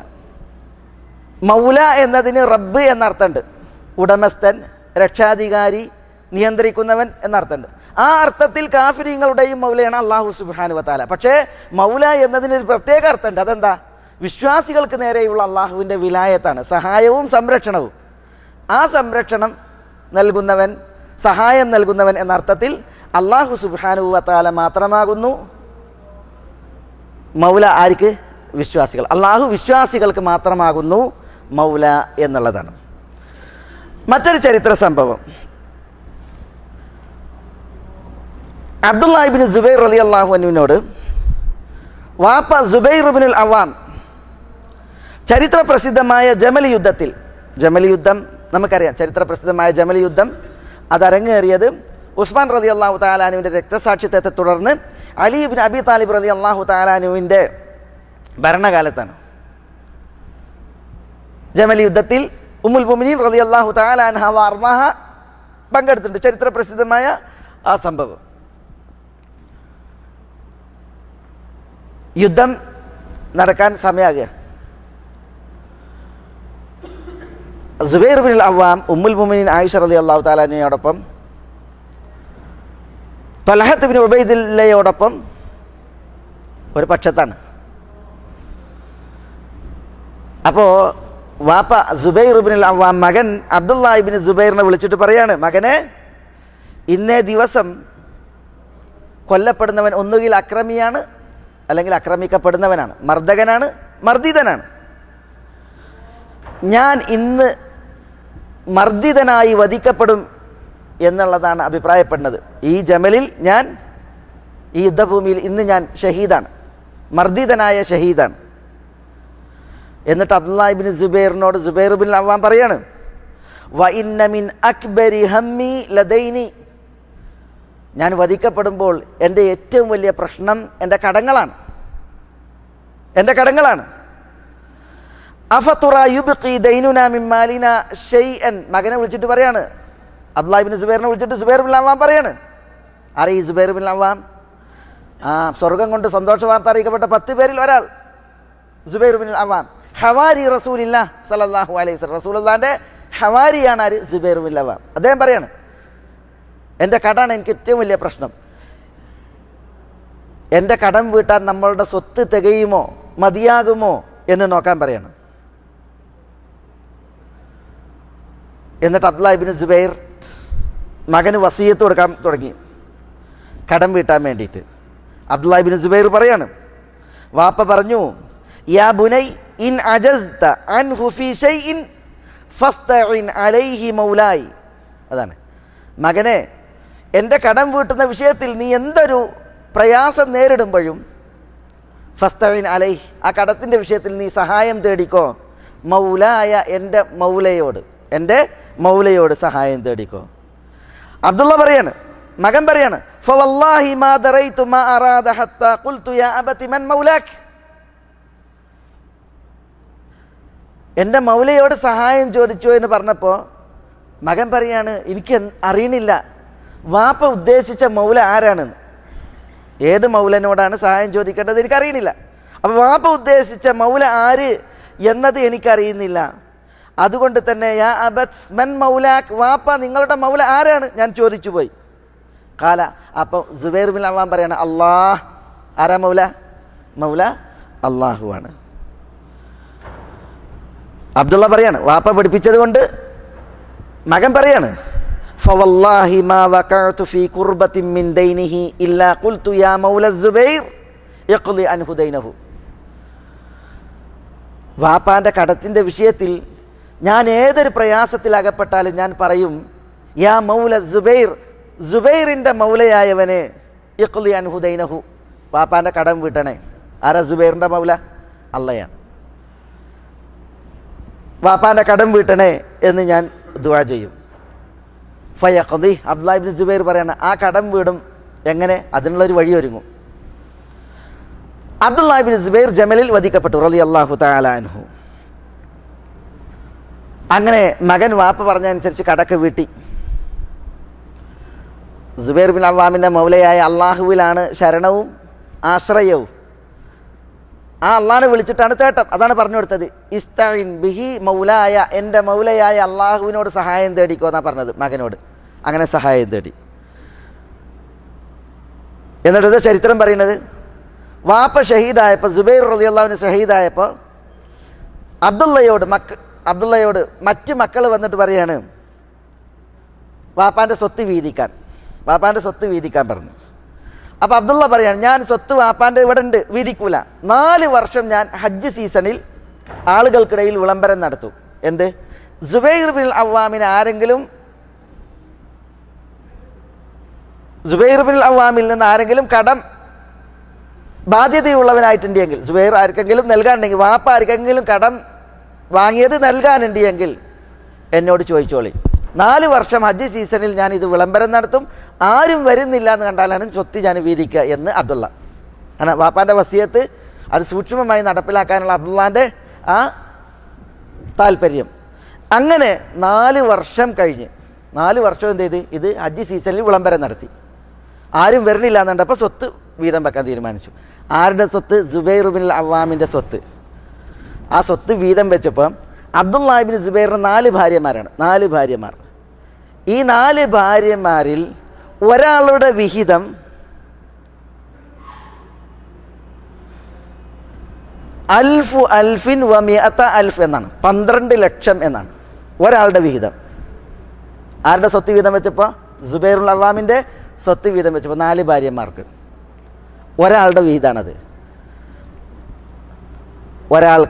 മൗല എന്നതിന് റബ്ബ് എന്നർത്ഥമുണ്ട്. ഉടമസ്ഥൻ, രക്ഷാധികാരി, നിയന്ത്രിക്കുന്നവൻ എന്നർത്ഥമുണ്ട്. ആ അർത്ഥത്തിൽ കാഫിര്യങ്ങളുടെയും മൗലയാണ് അള്ളാഹു സുബ്ഹാനഹു വ തആല. പക്ഷേ മൗല എന്നതിനൊരു പ്രത്യേക അർത്ഥമുണ്ട്. അതെന്താ? വിശ്വാസികൾക്ക് നേരെയുള്ള അള്ളാഹുവിൻ്റെ വിലായത്താണ്, സഹായവും സംരക്ഷണവും. ആ സംരക്ഷണം നൽകുന്നവൻ, സഹായം നൽകുന്നവൻ എന്ന അർത്ഥത്തിൽ അള്ളാഹു സുബ്ഹാനഹു വ തആല മാത്രമാകുന്നു മൗല. ആർക്ക്? വിശ്വാസികൾ. അള്ളാഹു വിശ്വാസികൾക്ക് മാത്രമാകുന്നു മൗല എന്നുള്ളതാണ്. മറ്റൊരു ചരിത്ര സംഭവം, അബ്ദുല്ലാഹി ഇബ്നു സുബൈർ റളിയല്ലാഹു അൻഹുവിനോട് വാപ്പ സുബൈർ ഇബ്നുൽ അവ്വാം ചരിത്ര പ്രസിദ്ധമായ ജമൽ യുദ്ധത്തിൽ, ജമൽ യുദ്ധം നമുക്കറിയാം, ചരിത്ര പ്രസിദ്ധമായ ജമൽ യുദ്ധം അതരങ്ങേറിയത് ഉസ്മാൻ റളിയല്ലാഹു തആല അൻഹുവിൻ്റെ രക്തസാക്ഷിത്വത്തെ തുടർന്ന് അലി ഇബ്നു അബി താലിബ് റളിയല്ലാഹു തആല അൻഹുവിൻ്റെ ഭരണകാലത്താണ്. ജമൽ യുദ്ധത്തിൽ ഉമ്മുൽ മുഅ്മിനീൻ റളിയല്ലാഹു തആല അൻഹ വഅർളാഹ പങ്കെടുത്തിട്ടുണ്ട്. ചരിത്ര പ്രസിദ്ധമായ ആ സംഭവം. യുദ്ധം നടക്കാൻ സമയമാകുക. സുബൈർ ഇബ്നുൽ അവ്വാം ഉമ്മുൽ മുഅ്മിനീൻ ആയിഷ റളിയല്ലാഹു തആല അൻഹയോടൊപ്പം തൽഹത്ത് ഇബ്നു ഉബൈദില്ലയോടൊപ്പം ഒരു പക്ഷത്താണ്. അപ്പോൾ വാപ്പ സുബൈർ ഇബ്നുൽ അവ്വാം മകൻ അബ്ദുല്ലാഹി ഇബ്നു സുബൈറിനെ വിളിച്ചിട്ട് പറയാണ്, മകനെ, ഇന്നേ ദിവസം കൊല്ലപ്പെടുന്നവൻ ഒന്നുകിൽ അക്രമിയാണ്, അല്ലെങ്കിൽ ആക്രമിക്കപ്പെടുന്നവനാണ്, മർദ്ദകനാണ്, മർദ്ദിതനാണ്. ഞാൻ ഇന്ന് മർദ്ദിതനായി വധിക്കപ്പെടും എന്നുള്ളതാണ് അഭിപ്രായപ്പെടുന്നത്. ഈ ജമലിൽ ഞാൻ, ഈ യുദ്ധഭൂമിയിൽ ഇന്ന് ഞാൻ ഷഹീദാണ്, മർദ്ദിതനായ ഷഹീദാണ്. എന്നിട്ട് അബ്ദുല്ലാഹി ഇബ്നു സുബൈറിനോട് സുബൈർ ഇബ്നുൽ അവ്വാം പറയാണ്, വ ഇന്ന മിൻ അക്ബരി ഹമ്മി ലദൈനി, ഞാൻ വധിക്കപ്പെടുമ്പോൾ എൻ്റെ ഏറ്റവും വലിയ പ്രശ്നം എൻ്റെ കടങ്ങളാണ്. അഫതുറ യുബ്ഖി ദൈനുനാ മിൻ മാലിനാ ഷൈഅൻ. മകനെ വിളിച്ചിട്ട് പറയാണ്, അബ്ദുല്ലാഹ് ഇബ്നു സുബൈറിനെ വിളിച്ചിട്ട് സുബൈർ ബിൻ അവ്വാം പറയാണ്. ഈ സുബൈർ ബിൻ അവ്വാം സ്വർഗം കൊണ്ട് സന്തോഷ വാർത്ത അറിയിക്കപ്പെട്ട 10 പേരിൽ ഒരാൾ സുബൈർ ബിൻ അവ്വാം, ഹവാരി റസൂലില്ലാഹ് സല്ലല്ലാഹു അലൈഹി വസല്ലം, റസൂലുള്ളാഹിന്റെ ഹവാരിയാണ് ആര്? Zubair bin Awwam. അദ്ദേഹം പറയാണ്, എൻ്റെ കടാണ് എനിക്ക് ഏറ്റവും വലിയ പ്രശ്നം. എൻ്റെ കടം വീട്ടാൻ നമ്മളുടെ സ്വത്ത് തികയുമോ മതിയാകുമോ എന്ന് നോക്കാൻ പറയാണ്. എന്നിട്ട് അബ്ദുല്ലാഹ് ഇബ്നു സുബൈർ മകന് വസിയത്ത് കൊടുക്കാൻ തുടങ്ങി കടം വീട്ടാൻ വേണ്ടിയിട്ട്. അബ്ദുല്ലാഹ് ഇബ്നു സുബൈർ പറയാണ്, വാപ്പ പറഞ്ഞു, യാ ബുനൈ ഇൻ അജസ്ത അൻഹു ഫീ ഷൈഇൻ ഫസ്തഇൻ അലൈഹി മൗലായി. അതാണ്, മകനെ, എൻ്റെ കടം വീട്ടുന്ന വിഷയത്തിൽ നീ എന്തൊരു പ്രയാസം നേരിടുമ്പോഴും ഫസ്തഇൻ അലൈഹി, ആ കടത്തിൻ്റെ വിഷയത്തിൽ നീ സഹായം തേടിക്കോ, മൗലായ, എൻ്റെ മൗലയോട് സഹായം തേടിക്കോ. അബ്ദുള്ള പറയാണ്, മകൻ പറയാണ്, ഫവല്ലാഹി മാ ദറൈതു മാ അറാദ ഹത്താ ഖുൽതു യാ അബതി മൻ മൗലാക്. എൻ്റെ മൗലയോട് സഹായം ചോദിച്ചു എന്ന് പറഞ്ഞപ്പോൾ മകൻ പറയാണ്, എനിക്ക് അറിയണില്ല വാപ്പ ഉദ്ദേശിച്ച മൗല ആരാണെന്ന്. ഏത് മൗലനോടാണ് സഹായം ചോദിക്കേണ്ടത് എനിക്കറിയണില്ല. അപ്പോൾ വാപ്പ ഉദ്ദേശിച്ച മൗല ആര് എന്നത് എനിക്കറിയുന്നില്ല. അതുകൊണ്ട് തന്നെ യാ അബത് മൻ മൗലാക്, വാപ്പ നിങ്ങളുടെ മൗല ആരാണ് ഞാൻ ചോദിച്ചു പോയി. കാല, അപ്പോൾ സുബൈർ ബിൻ അവ്വാം പറയാണ്, അല്ലാഹ്. ആരാ മൗല? അള്ളാഹുവാണ്. അബ്ദുള്ള പറയാണ്, വാപ്പ പഠിപ്പിച്ചത് കൊണ്ട് മകൻ പറയാണ്, ഫവല്ലാഹി മാ വഖഅതു ഫീ ഖുർബത്തിൻ മിൻ ദൈനിഹി ഇല്ലാ ഖുൽതു യാ മൗല സുബൈർ ഇഖ്ളി അൻഹു ദൈനഹു. വാപ്പാൻ്റെ കടത്തിൻ്റെ വിഷയത്തിൽ ഞാൻ ഏതൊരു പ്രയാസത്തിൽ അകപ്പെട്ടാലും ഞാൻ പറയും, യാ മൗല സുബൈർ, സുബൈറിൻ്റെ മൗലയായവനെ, ഇഖ്ളി അൻഹു ദൈനഹു, വാപ്പാൻ്റെ കടം വീട്ടണേ. ആരാ സുബൈറിൻ്റെ മൗല? അള്ളയാണ്. വാപ്പാൻ്റെ കടം വീട്ടണേ എന്ന് ഞാൻ ദുആ ചെയ്യും. ഫയഖ്ളി, അബ്ദുല്ലാഹ് ഇബ്നു സുബൈർ പറയാണ്, ആ കടം വീടും. എങ്ങനെ? അതിനുള്ളൊരു വഴി ഒരുങ്ങും. അബ്ദുല്ലാഹ് ഇബ്നു സുബൈർ ജമലിൽ വധിക്കപ്പെട്ടു റളിയല്ലാഹു തആല അൻഹു. അങ്ങനെ മകൻ വാപ്പ പറഞ്ഞതനുസരിച്ച് കടക്ക് വീട്ടി. സുബൈർ ബിൻ അവ്വാമിൻ്റെ മൗലയായ അള്ളാഹുവിലാണ് ശരണവും ആശ്രയവും. ആ അള്ളാഹിനെ വിളിച്ചിട്ടാണ് തേട്ടം. അതാണ് പറഞ്ഞു കൊടുത്തത്, ഇസ്തഈൻ ബിഹി മൗലായ, എൻ്റെ മൗലയായ അള്ളാഹുവിനോട് സഹായം തേടിക്കോ എന്നാണ് പറഞ്ഞത് മകനോട്. അങ്ങനെ സഹായം തേടി. എന്നിട്ട് ചരിത്രം പറയുന്നത്, വാപ്പ ഷഹീദായപ്പോൾ, സുബൈർ റളിയല്ലാഹു ഷഹീദായപ്പോൾ അബ്ദുള്ളയോട് മറ്റ് മക്കൾ വന്നിട്ട് പറയാണ്, വാപ്പാൻ്റെ സ്വത്ത് വീതിക്കാൻ പറഞ്ഞു. അപ്പോൾ അബ്ദുള്ള പറയാണ്, ഞാൻ സ്വത്ത് വാപ്പാൻ്റെ ഇവിടെ ഉണ്ട്, വീതിക്കൂല. 4 വർഷം ഞാൻ ഹജ്ജ് സീസണിൽ ആളുകൾക്കിടയിൽ വിളംബരം നടത്തും. എന്ത്? സുബൈർ ബിൻ അവ്വാമിന് സുബൈർ ബിൻ അവ്വാമിൽ നിന്ന് ആരെങ്കിലും കടം ബാധ്യതയുള്ളവനായിട്ടുണ്ടെങ്കിൽ, സുബൈർ ആർക്കെങ്കിലും നൽകാനുണ്ടെങ്കിൽ, വാപ്പ ആർക്കെങ്കിലും കടം വാങ്ങിയത് നൽകാനുണ്ടെങ്കിൽ എന്നോട് ചോദിച്ചോളി. 4 വർഷം ഹജ്ജ് സീസണിൽ ഞാൻ ഇത് വിളംബരം നടത്തും. ആരും വരുന്നില്ല എന്ന് കണ്ടാലാണ് സ്വത്ത് ഞാൻ വീതിക്കുക എന്ന് അബ്ദുള്ള. കാരണം വാപ്പാൻ്റെ വസിയത്ത് അത് സൂക്ഷ്മമായി നടപ്പിലാക്കാനുള്ള അബ്ദുള്ളാൻ്റെ ആ താല്പര്യം. അങ്ങനെ 4 വർഷം കഴിഞ്ഞ്, 4 വർഷം എന്ത് ചെയ്ത്, ഇത് ഹജ്ജ് സീസണിൽ വിളംബരം നടത്തി. ആരും വരുന്നില്ല എന്ന് കണ്ടപ്പോൾ സ്വത്ത് വീതം വെക്കാൻ തീരുമാനിച്ചു. ആരുടെ സ്വത്ത്? സുബൈർ ബിൻ അവ്വാമിൻ്റെ സ്വത്ത്. ആ സ്വത്ത് വീതം വെച്ചപ്പോൾ അബ്ദുല്ലാഹ് ഇബ്നു സുബൈറിന് 4 ഭാര്യമാരാണ്. 4 ഭാര്യമാർ. ഈ 4 ഭാര്യമാരിൽ ഒരാളുടെ വിഹിതം അൽഫിൻ വ മിഅത അൽഫ് എന്നാണ്, 12 ലക്ഷം എന്നാണ് ഒരാളുടെ വിഹിതം. ആരുടെ സ്വത്ത് വീതം വെച്ചപ്പോൾ? സുബൈർ ബിൻ അവ്വാമിൻ്റെ സ്വത്ത് വീതം വെച്ചപ്പോൾ 4 ഭാര്യമാർക്ക് ഒരാളുടെ വിഹിതമാണത്. ഒരാൾ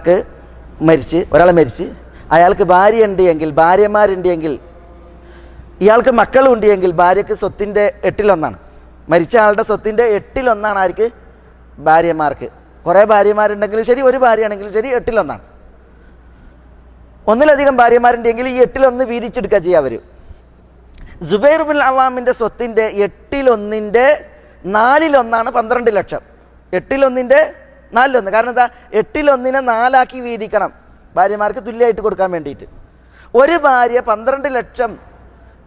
മരിച്ച് അയാൾക്ക് ഭാര്യയുണ്ട് എങ്കിൽ, ഭാര്യമാരുണ്ട് എങ്കിൽ, ഇയാൾക്ക് മക്കളുണ്ട് എങ്കിൽ ഭാര്യയ്ക്ക് സ്വത്തിൻ്റെ 8/1. മരിച്ച ആളുടെ സ്വത്തിൻ്റെ 8/1 ആർക്ക്? ഭാര്യമാർക്ക്. കുറേ ഭാര്യമാരുണ്ടെങ്കിലും ശരി, ഒരു ഭാര്യയാണെങ്കിലും ശരി, 8/1. ഒന്നിലധികം ഭാര്യമാരുണ്ടെങ്കിൽ ഈ 8/1 വീതിച്ചെടുക്കുക ചെയ്യുക അവർ. സുബൈർ ബിൻ അവാമിൻ്റെ സ്വത്തിൻ്റെ 1/1 4/1 12 ലക്ഷം. 1/1 4/1. കാരണം എന്താ, 1/1 4 വീതിക്കണം ഭാര്യമാർക്ക് തുല്യമായിട്ട് കൊടുക്കാൻ വേണ്ടിയിട്ട്. ഒരു ഭാര്യ 12 ലക്ഷം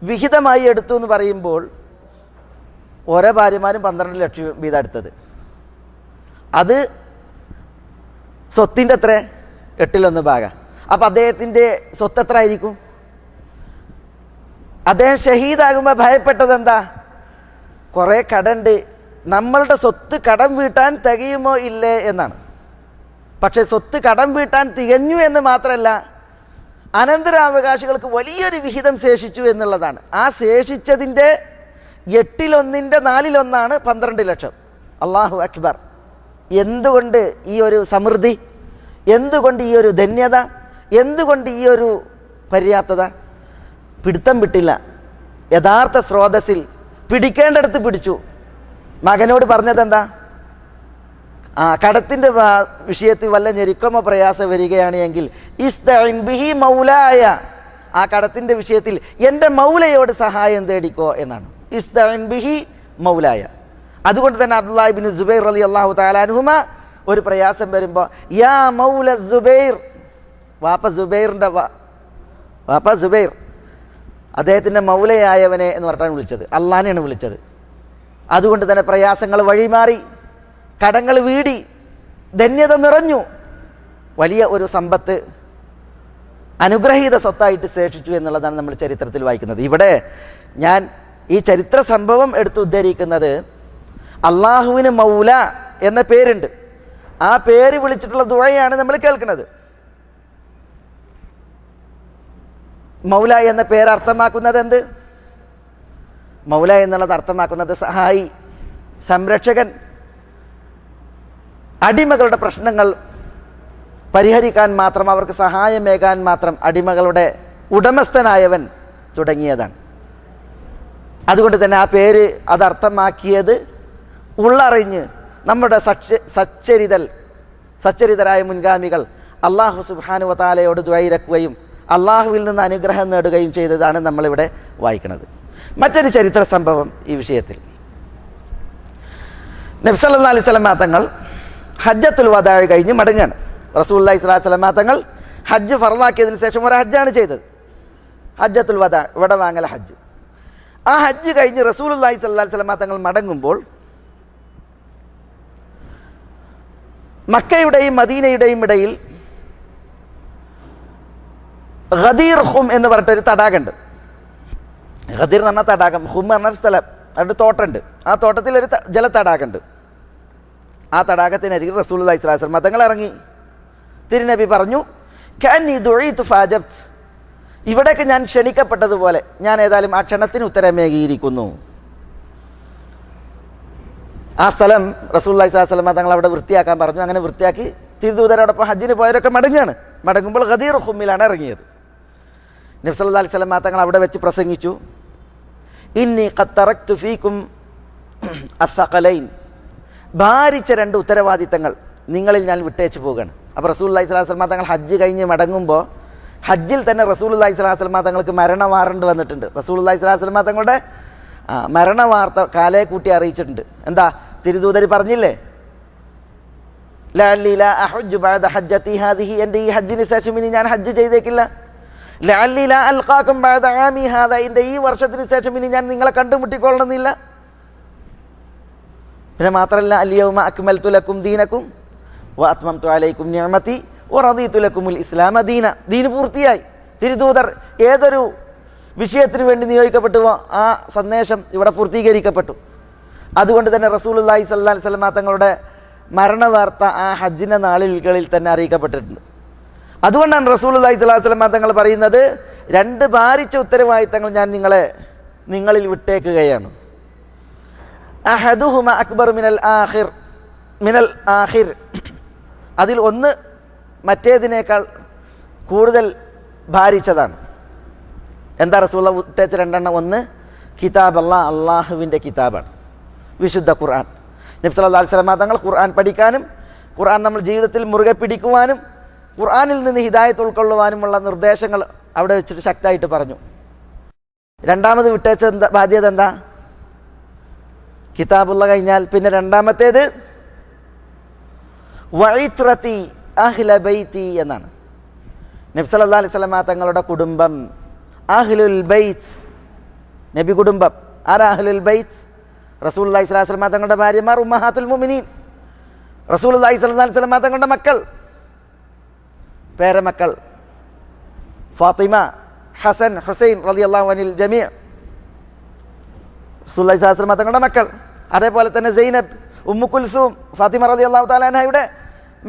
വിഹിതമായി എടുത്തു എന്ന് പറയുമ്പോൾ ഓരോ ഭാര്യമാരും 12 ലക്ഷം വീതം എടുത്തത്. അത് സ്വത്തിൻ്റെ എത്ര? 1/1 ഭാഗം. അപ്പം അദ്ദേഹത്തിൻ്റെ സ്വത്ത് എത്ര ആയിരിക്കും? അദ്ദേഹം ഷഹീദാകുമ്പോൾ ഭയപ്പെട്ടത് എന്താ? കുറേ കടമുണ്ട്, നമ്മളുടെ സ്വത്ത് കടം വീട്ടാൻ തികയുമോ ഇല്ലേ എന്നാണ്. പക്ഷേ സ്വത്ത് കടം വീട്ടാൻ തികഞ്ഞു എന്ന് മാത്രമല്ല, അനന്തരാവകാശികൾക്ക് വലിയൊരു വിഹിതം ശേഷിച്ചു എന്നുള്ളതാണ്. ആ ശേഷിച്ചതിൻ്റെ 8/1 4/1 12 ലക്ഷം. അല്ലാഹു അക്ബർ! എന്തുകൊണ്ട് ഈ ഒരു സമൃദ്ധി, എന്തുകൊണ്ട് ഈ ഒരു ധന്യത, എന്തുകൊണ്ട് ഈ ഒരു പര്യാപ്തത? പിടുത്തം വിട്ടില്ല. യഥാർത്ഥ സ്രോതസ്സിൽ പിടിക്കേണ്ടടുത്ത് പിടിച്ചു. മകനോട് പറഞ്ഞതെന്താ? കടത്തിൻ്റെ വിഷയത്തിൽ വല്ല ഞെരുക്കമോ പ്രയാസം വരികയാണ് എങ്കിൽ ഇസ്തഈൻ ബിഹി മൗലായ, ആ കടത്തിൻ്റെ വിഷയത്തിൽ എൻ്റെ മൗലയോട് സഹായം തേടിക്കോ എന്നാണ്. ഇസ്തഈൻ ബിഹി മൗലായ. അതുകൊണ്ട് തന്നെ അബ്ദുല്ലാഹി ഇബ്നു സുബൈർ റളിയല്ലാഹു തആല അൻഹുമ ഒരു പ്രയാസം വരുമ്പോൾ യാ മൗല സുബൈർ, വാപ്പ സുബൈറിൻ്റെ വാപ്പ സുബൈർ, അദ്ദേഹത്തിൻ്റെ മൗലയായവനെ എന്ന് പറഞ്ഞാണ് വിളിച്ചത്, അള്ളാനെയാണ് വിളിച്ചത്. അതുകൊണ്ട് തന്നെ പ്രയാസങ്ങൾ വഴിമാറി, കടങ്ങൾ വീടി, ധന്യത നിറഞ്ഞു, വലിയ ഒരു സമ്പത്ത് അനുഗ്രഹീത സ്വത്തായിട്ട് ശേഷിച്ചു എന്നുള്ളതാണ് നമ്മൾ ചരിത്രത്തിൽ വായിക്കുന്നത്. ഇവിടെ ഞാൻ ഈ ചരിത്ര സംഭവം എടുത്ത് ഉദ്ധരിക്കുന്നത്, അള്ളാഹുവിന് മൗല എന്ന പേരുണ്ട്. ആ പേര് വിളിച്ചിട്ടുള്ള ദുആയാണ് നമ്മൾ കേൾക്കുന്നത്. മൗല എന്ന പേര് അർത്ഥമാക്കുന്നത് എന്ത്? മൗല എന്നുള്ളത് അർത്ഥമാക്കുന്നത് സഹായി, സംരക്ഷകൻ, അടിമകളുടെ പ്രശ്നങ്ങൾ പരിഹരിക്കാൻ മാത്രം, അവർക്ക് സഹായമേകാൻ മാത്രം അടിമകളുടെ ഉടമസ്ഥനായവൻ തുടങ്ങിയതാണ്. അതുകൊണ്ട് തന്നെ ആ പേര് അതർത്ഥമാക്കിയത് ഉള്ളറിഞ്ഞ് നമ്മുടെ സച്ചരിതരായ മുൻഗാമികൾ അള്ളാഹു സുബ്ഹാനഹു വ തആലയോട് ദുആയിരക്കുകയും അള്ളാഹുവിൽ നിന്ന് അനുഗ്രഹം നേടുകയും ചെയ്തതാണ് നമ്മളിവിടെ വായിക്കുന്നത്. മറ്റൊരു ചരിത്ര സംഭവം ഈ വിഷയത്തിൽ, നബി സല്ലല്ലാഹു അലൈഹി വസല്ലം തങ്ങൾ ഹജ്ജത്തുൽ വദാ കഴിഞ്ഞ് മടങ്ങുകയാണ്. റസൂലുള്ളാഹി സ്വല്ലല്ലാഹു അലൈഹി വസല്ലം തങ്ങൾ ഹജ്ജ് ഫർളാക്കിയതിന് ശേഷം ഒരു ഹജ്ജാണ് ചെയ്തത്, ഹജ്ജത്തുൽ വദാ, വിടവാങ്ങൽ ഹജ്ജ്. ആ ഹജ്ജ് കഴിഞ്ഞ് റസൂലുള്ളാഹി സ്വല്ലല്ലാഹു അലൈഹി വസല്ലം തങ്ങൾ മടങ്ങുമ്പോൾ മക്കയുടെയും മദീനയുടെയും ഇടയിൽ ഗദീർ ഹും എന്ന് പറഞ്ഞിട്ടൊരു തടാകമുണ്ട്. ഗദീർ എന്ന് പറഞ്ഞാൽ തടാകം, ഹും എന്ന് പറഞ്ഞ സ്ഥലം, അതിൻ്റെ തോട്ടമുണ്ട്. ആ തോട്ടത്തിൽ ഒരു ജലത്തടാകമുണ്ട്. ആ തടാകത്തിനരികിൽ റസൂലുള്ളാഹി സ്വല്ലല്ലാഹു അലൈഹി വസല്ലം തങ്ങൾ ഇറങ്ങി. തിരുനബി പറഞ്ഞു, കഅന്നി ദുഈതു ഫഅജബ്ത്, ഇവിടേക്ക് ഞാൻ ക്ഷണിക്കപ്പെട്ടതുപോലെ ഞാൻ ഏതായാലും ആ ക്ഷണത്തിന് ഉത്തരമേകിയിരിക്കുന്നു. ആ സ്ഥലം റസൂലുള്ളാഹി സ്വല്ലല്ലാഹു അലൈഹി വസല്ലം തങ്ങൾ അവിടെ വൃത്തിയാക്കാൻ പറഞ്ഞു. അങ്ങനെ വൃത്തിയാക്കി തിരുദൂതരോടൊപ്പം ഹജ്ജിന് പോയവരൊക്കെ മടങ്ങുകയാണ്. മടങ്ങുമ്പോൾ ഗദീർ ഹുമ്മിലാണ് ഇറങ്ങിയത്. നബി സല്ലല്ലാഹു അലൈഹി വസല്ലം തങ്ങൾ അവിടെ വെച്ച് പ്രസംഗിച്ചു, ഇന്നി ഖദ് തറക്തു ഫീകും അസ്സഖലൈൻ, ഭാരിച്ച 2 ഉത്തരവാദിത്തങ്ങൾ നിങ്ങളിൽ ഞാൻ വിട്ടേച്ച് പോവുകയാണ്. അപ്പോൾ റസൂലുള്ളാഹി സ്വല്ലല്ലാഹു അലൈഹി വസല്ലം തങ്ങൾ ഹജ്ജ് കഴിഞ്ഞ് മടങ്ങുമ്പോൾ ഹജ്ജിൽ തന്നെ റസൂലുള്ളാഹി സ്വല്ലല്ലാഹു അലൈഹി വസല്ലം തങ്ങൾക്ക് മരണ വാറണ്ട് വന്നിട്ടുണ്ട്. റസൂലുള്ളാഹി സ്വല്ലല്ലാഹു അലൈഹി വസല്ലം തങ്ങളുടെ മരണ വാർത്ത കാലയെ കൂട്ടി അറിയിച്ചിട്ടുണ്ട്. എന്താ? തിരുദൂതർ പറഞ്ഞില്ലേ, ലഅല്ലി ലാ അഹജ്ജു ബഅദ ഹജ്ജതി ഹാദിഹി, എൻ്റെ ഈ ഹജ്ജിന് ശേഷം ഇനി ഞാൻ ഹജ്ജ് ചെയ്തേക്കില്ല. ലഅല്ലി ലാ അൽഖാകും ബഅദ ആമി ഹാദാ, എൻ്റെ ഈ വർഷത്തിന് ശേഷം ഇനി ഞാൻ നിങ്ങളെ കണ്ടുമുട്ടിക്കൊള്ളണമെന്നില്ല. പിന്നെ മാത്രമല്ല, അൽയൗമ അക്മൽതു ലക്കും ദീനക്കും വ അത്മംതു അലൈക്കും നിഅമതി വ റദീതു ലക്കുമുൽ ഇസ്ലാമ ദീന, ദീന് പൂർത്തിയായി. തിരുദൂതർ ഏതൊരു വിഷയത്തിന് വേണ്ടി നിയോഗിക്കപ്പെട്ടുവോ ആ സന്ദേശം ഇവിടെ പൂർത്തീകരിക്കപ്പെട്ടു. അതുകൊണ്ട് തന്നെ റസൂലുള്ളാഹി സ്വല്ലല്ലാഹു അലൈഹി വസല്ലം തങ്ങളുടെ മരണവാർത്ത ആ ഹജ്ജിൻ്റെ നാളുകളിൽ തന്നെ അറിയിക്കപ്പെട്ടിട്ടുണ്ട്. അതുകൊണ്ടാണ് റസൂലുള്ളാഹി സ്വല്ലല്ലാഹു അലൈഹി വസല്ലം തങ്ങൾ പറയുന്നത്, 2 ഭാരിച്ച ഉത്തരവാദിത്തങ്ങൾ ഞാൻ നിങ്ങളിൽ വിട്ടേക്കുകയാണ്. അഹദുഹുമ അക്ബർ മിനൽ ആഖിർ, അതിൽ ഒന്ന് മറ്റേതിനേക്കാൾ കൂടുതൽ ഭാരിച്ചതാണ്. എന്താ റസൂലുള്ള വിട്ടേച്ച 2 ഒന്ന് കിതാബ് അള്ളാഹുവിൻ്റെ കിതാബാണ്, വിശുദ്ധ ഖുർആൻ. നബി സല്ലല്ലാഹു അലൈഹി വസല്ലം തങ്ങൾ ഖുർആൻ പഠിക്കാനും ഖുർആൻ നമ്മൾ ജീവിതത്തിൽ മുറുകെ പിടിക്കുവാനും ഖുർആനിൽ നിന്ന് ഹിദായത്ത് ഉൾക്കൊള്ളുവാനുമുള്ള നിർദ്ദേശങ്ങൾ അവിടെ വെച്ചിട്ട് ശക്തമായിട്ട് പറഞ്ഞു. രണ്ടാമത് വിട്ടേച്ച ബാധ്യത എന്താ? കിതാബുള്ള കഴിഞ്ഞാൽ പിന്നെ രണ്ടാമത്തേത് വഇത്രതി അഹ്ല ബൈത്തി എന്നാണ്. നബി സല്ലല്ലാഹു അലൈഹി വസല്ലം തങ്ങളുടെ കുടുംബം, അഹ്ലുൽ ബൈത്ത്, നബി കുടുംബം. ആരാ അഹ്ലുൽ ബൈത്ത്? റസൂലുള്ളാഹി സ്വല്ലല്ലാഹു അലൈഹി വസല്ലം തങ്ങളുടെ ഭാര്യമാർ, ഉമ്മഹാത്തുൽ മുഅ്മിനീൻ, റസൂലുള്ളാഹി സ്വല്ലല്ലാഹു അലൈഹി വസല്ലം തങ്ങളുടെ മക്കൾ, പേരമക്കൾ ഫാത്തിമ, ഹസൻ, ഹുസൈൻ റളിയല്ലാഹു അനിൽ ജമീഅ, റസൂലുള്ളാഹി സ്വല്ലല്ലാഹു അലൈഹി വസല്ലം തങ്ങളുടെ മക്കൾ. അതേപോലെ തന്നെ സൈനബ്, ഉമ്മു കുൽസൂം, ഫാത്തിമ റളിയല്ലാഹു തആല അൻഹയുടെ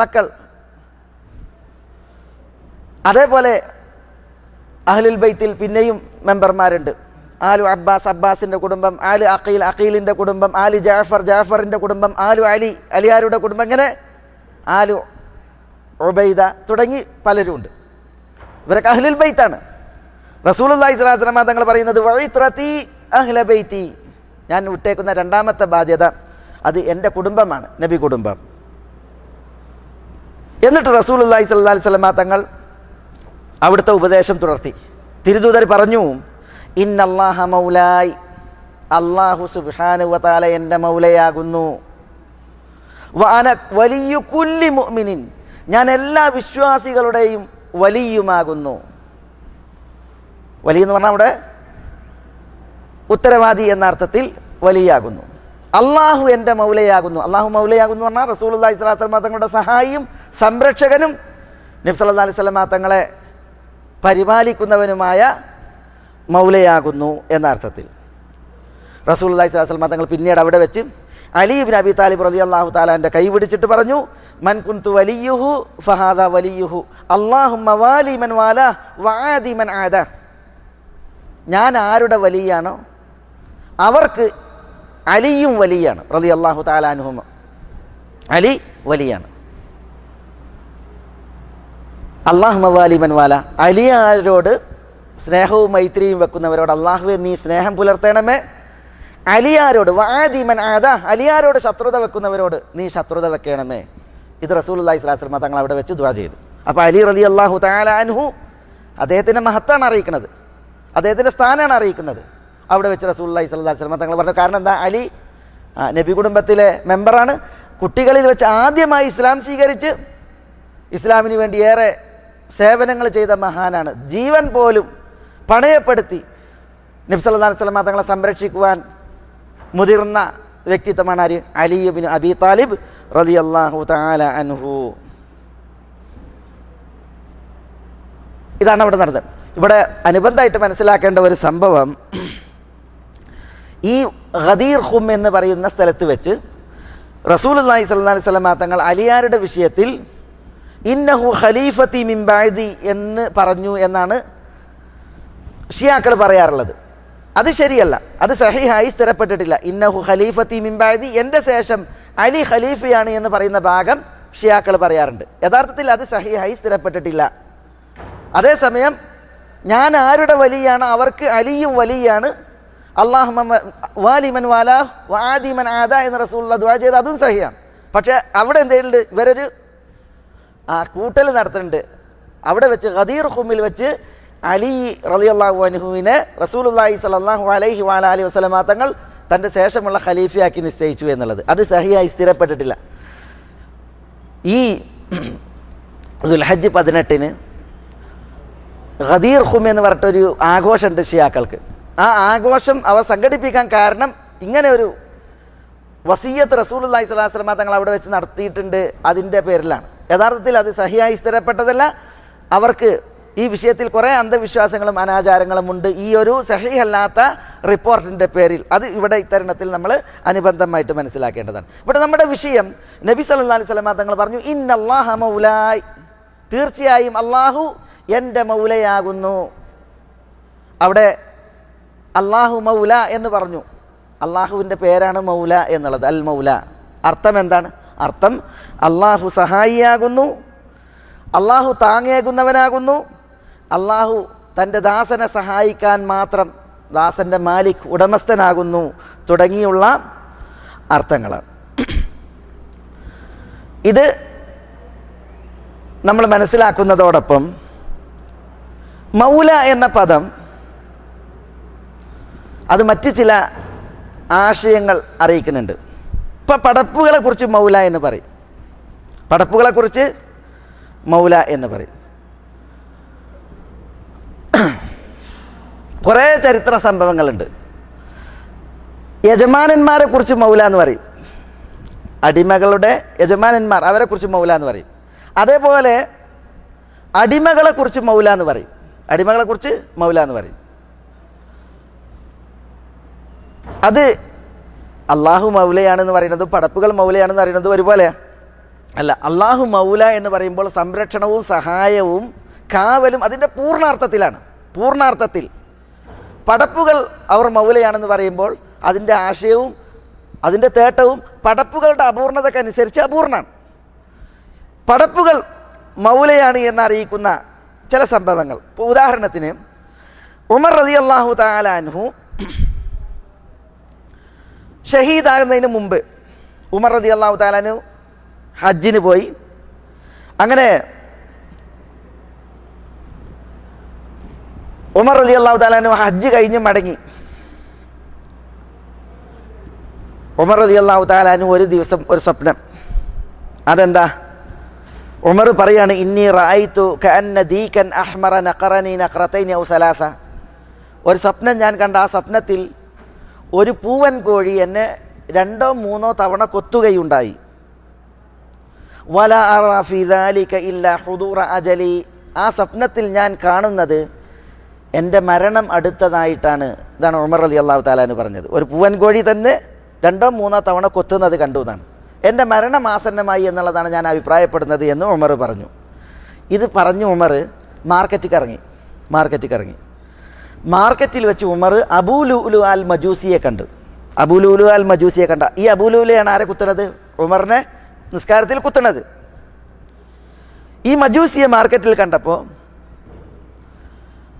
മക്കൾ. അതേപോലെ അഹ്ലുൽ ബൈത്തിൽ പിന്നെയും മെമ്പർമാരുണ്ട്. ആലു അബ്ബാസ്, അബ്ബാസിൻ്റെ കുടുംബം, ആലു അഖീൽ, അഖീലിൻ്റെ കുടുംബം, ആലു ജാഫർ, ജാഫറിൻ്റെ കുടുംബം, ആലു അലി, അലിയാരുടെ കുടുംബം, ഇങ്ങനെ ആലു ഉബൈദ തുടങ്ങി പലരും ഉണ്ട്. ഇവരൊക്കെ അഹ്ലുൽ ബൈത്താണ്. റസൂലുള്ളാഹി സ്വല്ലല്ലാഹു അലൈഹി വസല്ലം തങ്ങൾ പറയുന്നത് വഇത്രതി അഹ്ല ബൈത്തി, ഞാൻ വിട്ടേക്കുന്ന രണ്ടാമത്തെ ബാധ്യത അത് എൻ്റെ കുടുംബമാണ്, നബി കുടുംബം. എന്നിട്ട് റസൂലുള്ളാഹി സ്വല്ലല്ലാഹു അലൈഹി വസല്ലം തങ്ങൾ അവിടുത്തെ ഉപദേശം തുടർത്തി. തിരുദൂതർ പറഞ്ഞു, ഇന്നല്ലാഹ മൗലായി, അല്ലാഹു സുബ്ഹാനഹു വ തആല എൻ്റെ മൗലയാകുന്നു. വ അന വലിയു കുല്ലി മുഅ്മിനിൻ, ഞാൻ എല്ലാ വിശ്വാസികളുടെയും വലിയുമാകുന്നു. വലിയ എന്ന് പറഞ്ഞാൽ അവിടെ ഉത്തരവാദി എന്ന അർത്ഥത്തിൽ വലിയാകുന്നു. അള്ളാഹു എൻ്റെ മൗലയാകുന്നു. അള്ളാഹു മൗലയാകുന്നു പറഞ്ഞാൽ റസൂലുള്ളാഹി സ്വല്ലല്ലാഹു അലൈഹി വസല്ലം തങ്ങളുടെ സഹായിയും സംരക്ഷകനും നബി സല്ലല്ലാഹു അലൈഹി വസല്ലം തങ്ങളെ പരിപാലിക്കുന്നവനുമായ മൗലയാകുന്നു എന്ന അർത്ഥത്തിൽ. റസൂലുള്ളാഹി സ്വല്ലല്ലാഹു അലൈഹി വസല്ലം തങ്ങൾ പിന്നീട് അവിടെ വെച്ച് അലി ഇബ്നു അബി താലിബ് റളിയല്ലാഹു തആല അൻഹു കൈ പിടിച്ചിട്ട് പറഞ്ഞു, മൻ കുൻതു വലിയുഹു ഫഹാദാ വലിയുഹു അല്ലാഹുമ്മ വാലി മൻ വാലാ വആദി മൻ ആദാ. ഞാൻ ആരുടെ വലിയാണോ അവർക്ക് അലിയും വലിയാണ് റളിയല്ലാഹു തആല അൻഹും. അലി വലിയാണ്. അല്ലാഹുമ്മ വാലി മൻ വാലാ, അലിയാരോട് സ്നേഹവും മൈത്രിയും വെക്കുന്നവരോട് അല്ലാഹുവേ നീ സ്നേഹം പുലർത്തണമേ. അലിയാരോട് വആദി മൻ ആദാ, അലിയാരോട് ശത്രുത വെക്കുന്നവരോട് നീ ശത്രുത വെക്കണമേ. ഇത് റസൂലുള്ളാഹി സ്വല്ലല്ലാഹു അലൈഹി വസല്ലം തങ്ങൾ അവിടെ വെച്ച് ദുആ ചെയ്തു. അപ്പോൾ അലി റളിയല്ലാഹു തആല അൻഹു അദ്ദേഹത്തിൻ്റെ മഹത്താണ് അറിയിക്കുന്നത്, അദ്ദേഹത്തിൻ്റെ സ്ഥാനമാണ് അറിയിക്കുന്നത്. അവിടെ വെച്ച് റസൂലുള്ളാഹി സ്വല്ലല്ലാഹു അലൈഹി വസല്ലം തങ്ങൾ പറഞ്ഞു. കാരണം എന്താ? അലി നബി കുടുംബത്തിലെ മെമ്പറാണ്. കുട്ടികളിൽ വെച്ച് ആദ്യമായി ഇസ്ലാം സ്വീകരിച്ച് ഇസ്ലാമിന് വേണ്ടി ഏറെ സേവനങ്ങൾ ചെയ്ത മഹാനാണ്. ജീവൻ പോലും പണയപ്പെടുത്തി നബി സല്ലല്ലാഹു അലൈഹി വസല്ലം തങ്ങളെ സംരക്ഷിക്കുവാൻ മുതിർന്ന വ്യക്തിത്വമാണ് ആര്? അലി ഇബ്നു അബി താലിബ് റളിയല്ലാഹു തആല അൻഹു. ഇതാണ് അവിടെ നടന്നത്. ഇവിടെ അനുബന്ധമായിട്ട് മനസ്സിലാക്കേണ്ട ഒരു സംഭവം, ഈ ഗദീർ ഖും എന്ന് പറയുന്ന സ്ഥലത്ത് വെച്ച് റസൂലുള്ളാഹി സ്വല്ലല്ലാഹു അലൈഹി വസല്ലം തങ്ങൾ അലിയാരുടെ വിഷയത്തിൽ ഇന്നഹു ഖലീഫത്തി മിൻ ബഅദി എന്ന് പറഞ്ഞു എന്നാണ് ഷിയാക്കൾ പറയാറുള്ളത്. അത് ശരിയല്ല, അത് സഹീഹായി സ്ഥിരപ്പെട്ടിട്ടില്ല. ഇന്നഹു ഖലീഫത്തി മിൻ ബഅദി, എൻ്റെ ശേഷം അലി ഖലീഫയാണ് എന്ന് പറയുന്ന ഭാഗം ഷിയാക്കൾ പറയാറുണ്ട്. യഥാർത്ഥത്തിൽ അത് സഹീഹായി സ്ഥിരപ്പെട്ടിട്ടില്ല. അതേസമയം ഞാൻ ആരുടെ വലിയാണ് അവർക്ക് അലിയും വലിയാണ്, അല്ലാഹുമ്മ വാലി മൻ വാലാ വആദി മൻ ആദാ എന്ന് റസൂലുള്ളാഹി ദുആ ചെയ്ത് അതും സഹിയാണ്. പക്ഷേ അവിടെ എന്തെങ്കിലും ഇവരൊരു കൂട്ടൽ നടത്തുന്നുണ്ട്. അവിടെ വെച്ച് ഗദീർ ഖുമിൽ വെച്ച് അലി റളിയല്ലാഹു അൻഹുവിനെ റസൂലുള്ളാഹി സ്വല്ലല്ലാഹു അലൈഹി വഅലിഹി വസല്ലം തങ്ങൾ തൻ്റെ ശേഷമുള്ള ഖലീഫയാക്കി നിശ്ചയിച്ചു എന്നുള്ളത് അത് സഹിയായി സ്ഥിരപ്പെട്ടിട്ടില്ല. ഈ ദുൽഹജ്ജ് 18 ഗദീർ ഖും എന്ന് പറഞ്ഞിട്ടൊരു ആഘോഷമുണ്ട് ഷിയാക്കൾക്ക്. ആ ആഘോഷം അവർ സംഘടിപ്പിക്കാൻ കാരണം ഇങ്ങനെ ഒരു വസിയ്യത്ത് റസൂലുള്ളാഹി സ്വല്ലല്ലാഹു അലൈഹി വസല്ലം തങ്ങൾ അവിടെ വെച്ച് നടത്തിയിട്ടുണ്ട്, അതിൻ്റെ പേരിലാണ്. യഥാർത്ഥത്തിൽ അത് സഹിയായി സ്ഥിരപ്പെട്ടതല്ല. അവർക്ക് ഈ വിഷയത്തിൽ കുറേ അന്ധവിശ്വാസങ്ങളും അനാചാരങ്ങളും ഉണ്ട് ഈ ഒരു സഹിഹല്ലാത്ത റിപ്പോർട്ടിൻ്റെ പേരിൽ. അത് ഇവിടെ ഇത്തരണത്തിൽ നമ്മൾ അനുബന്ധമായിട്ട് മനസ്സിലാക്കേണ്ടതാണ്. ഇവിടെ നമ്മുടെ വിഷയം നബി സല്ലല്ലാഹു അലൈഹി വസല്ലം തങ്ങൾ പറഞ്ഞു, ഇന്നല്ലാഹ മൗലായി, തീർച്ചയായും അള്ളാഹു എൻ്റെ മൗലയാകുന്നു. അവിടെ അള്ളാഹു മൗല എന്ന് പറഞ്ഞു. അള്ളാഹുവിൻ്റെ പേരാണ് മൗല എന്നുള്ളത്, അൽ മൗല. അർത്ഥം എന്താണ്? അർത്ഥം അള്ളാഹു സഹായിയാകുന്നു, അള്ളാഹു താങ്ങേകുന്നവനാകുന്നു, അള്ളാഹു തൻ്റെ ദാസനെ സഹായിക്കാൻ മാത്രം ദാസൻ്റെ മാലിക് ഉടമസ്ഥനാകുന്നു തുടങ്ങിയുള്ള അർത്ഥങ്ങളാണ്. ഇത് നമ്മൾ മനസ്സിലാക്കുന്നതോടൊപ്പം മൗല എന്ന പദം അത് മറ്റ് ചില ആശയങ്ങൾ അറിയിക്കുന്നുണ്ട്. ഇപ്പം പടപ്പുകളെക്കുറിച്ച് മൗല എന്ന് പറയും. പടപ്പുകളെക്കുറിച്ച് മൗല എന്ന് പറയും. കുറേ ചരിത്ര സംഭവങ്ങളുണ്ട്. യജമാനന്മാരെ കുറിച്ച് മൗല എന്ന് പറയും. അടിമകളുടെ യജമാനന്മാർ, അവരെക്കുറിച്ച് മൗല എന്ന് പറയും. അതേപോലെ അടിമകളെക്കുറിച്ച് മൗല എന്ന് പറയും. അടിമകളെക്കുറിച്ച് മൗല എന്ന് പറയും. അത് അള്ളാഹു മൗലയാണെന്ന് പറയുന്നതും പടപ്പുകൾ മൗലയാണെന്ന് പറയുന്നതും ഒരുപോലെ അല്ല. അള്ളാഹു മൗല എന്ന് പറയുമ്പോൾ സംരക്ഷണവും സഹായവും കാവലും അതിൻ്റെ പൂർണ്ണാർത്ഥത്തിലാണ്. പൂർണ്ണാർത്ഥത്തിൽ പടപ്പുകൾ അവർ മൗലയാണെന്ന് പറയുമ്പോൾ അതിൻ്റെ ആശയവും അതിൻ്റെ തേട്ടവും പടപ്പുകളുടെ അപൂർണതക്കനുസരിച്ച് അപൂർണ്ണമാണ്. പടപ്പുകൾ മൗലയാണ് എന്നറിയിക്കുന്ന ചില സംഭവങ്ങൾ. ഇപ്പോൾ ഉദാഹരണത്തിന് ഉമർ റളിയല്ലാഹു തആല അൻഹു ഷഹീദാകുന്നതിന് മുമ്പ് ഉമർ റളിയല്ലാഹു തആല അൻഹു ഹജ്ജിന് പോയി. അങ്ങനെ ഉമർ റളിയല്ലാഹു തആല അൻഹു ഹജ്ജ് കഴിഞ്ഞ് മടങ്ങി. ഉമർ റളിയല്ലാഹു തആല അൻഹു ഒരു ദിവസം ഒരു സ്വപ്നം. അതെന്താ? ഉമർ പറയാണ്, ഇന്നി റഅയ്തു കഅന്ന ദീകൻ അഹ്മറ നഖറനി നഖറതൈനി ഔ സലാസ. ഒരു സ്വപ്നം ഞാൻ കണ്ട. ആ സ്വപ്നത്തിൽ ഒരു പൂവൻ കോഴി എന്നെ 2-3 തവണ കൊത്തുകയുണ്ടായി. വല അറ ഫി ദാലിക ഇല്ലാ ഹുദൂറ അജലി. ആ സ്വപ്നത്തിൽ ഞാൻ കാണുന്നത് എൻ്റെ മരണം അടുത്തതായിട്ടാണ്. ഇതാണ് ഉമർ റളിയല്ലാഹു തആല അൻഹു പറഞ്ഞത്. ഒരു പൂവൻ കോഴി തന്നെ 2-3 തവണ കൊത്തുന്നത് കണ്ടു എന്നാണ്. എൻ്റെ മരണം ആസന്നമായി എന്നുള്ളതാണ് ഞാൻ അഭിപ്രായപ്പെടുന്നത് എന്ന് ഉമർ പറഞ്ഞു. ഇത് പറഞ്ഞു ഉമർ മാർക്കറ്റിൽ ഇറങ്ങി. മാർക്കറ്റിൽ വെച്ച് ഉമർ അബൂ ലുഅ്ലു അൽ മജൂസിയെ കണ്ടു. അബൂ ലുഅ്ലു അൽ മജൂസിയെ കണ്ട. ഈ അബൂ ലുഅ്ലുയാണ് ആരെ കുത്തുന്നത്? ഉമറിനെ നിസ്കാരത്തിൽ കുത്തുന്നത്. ഈ മജൂസിയെ മാർക്കറ്റിൽ കണ്ടപ്പോൾ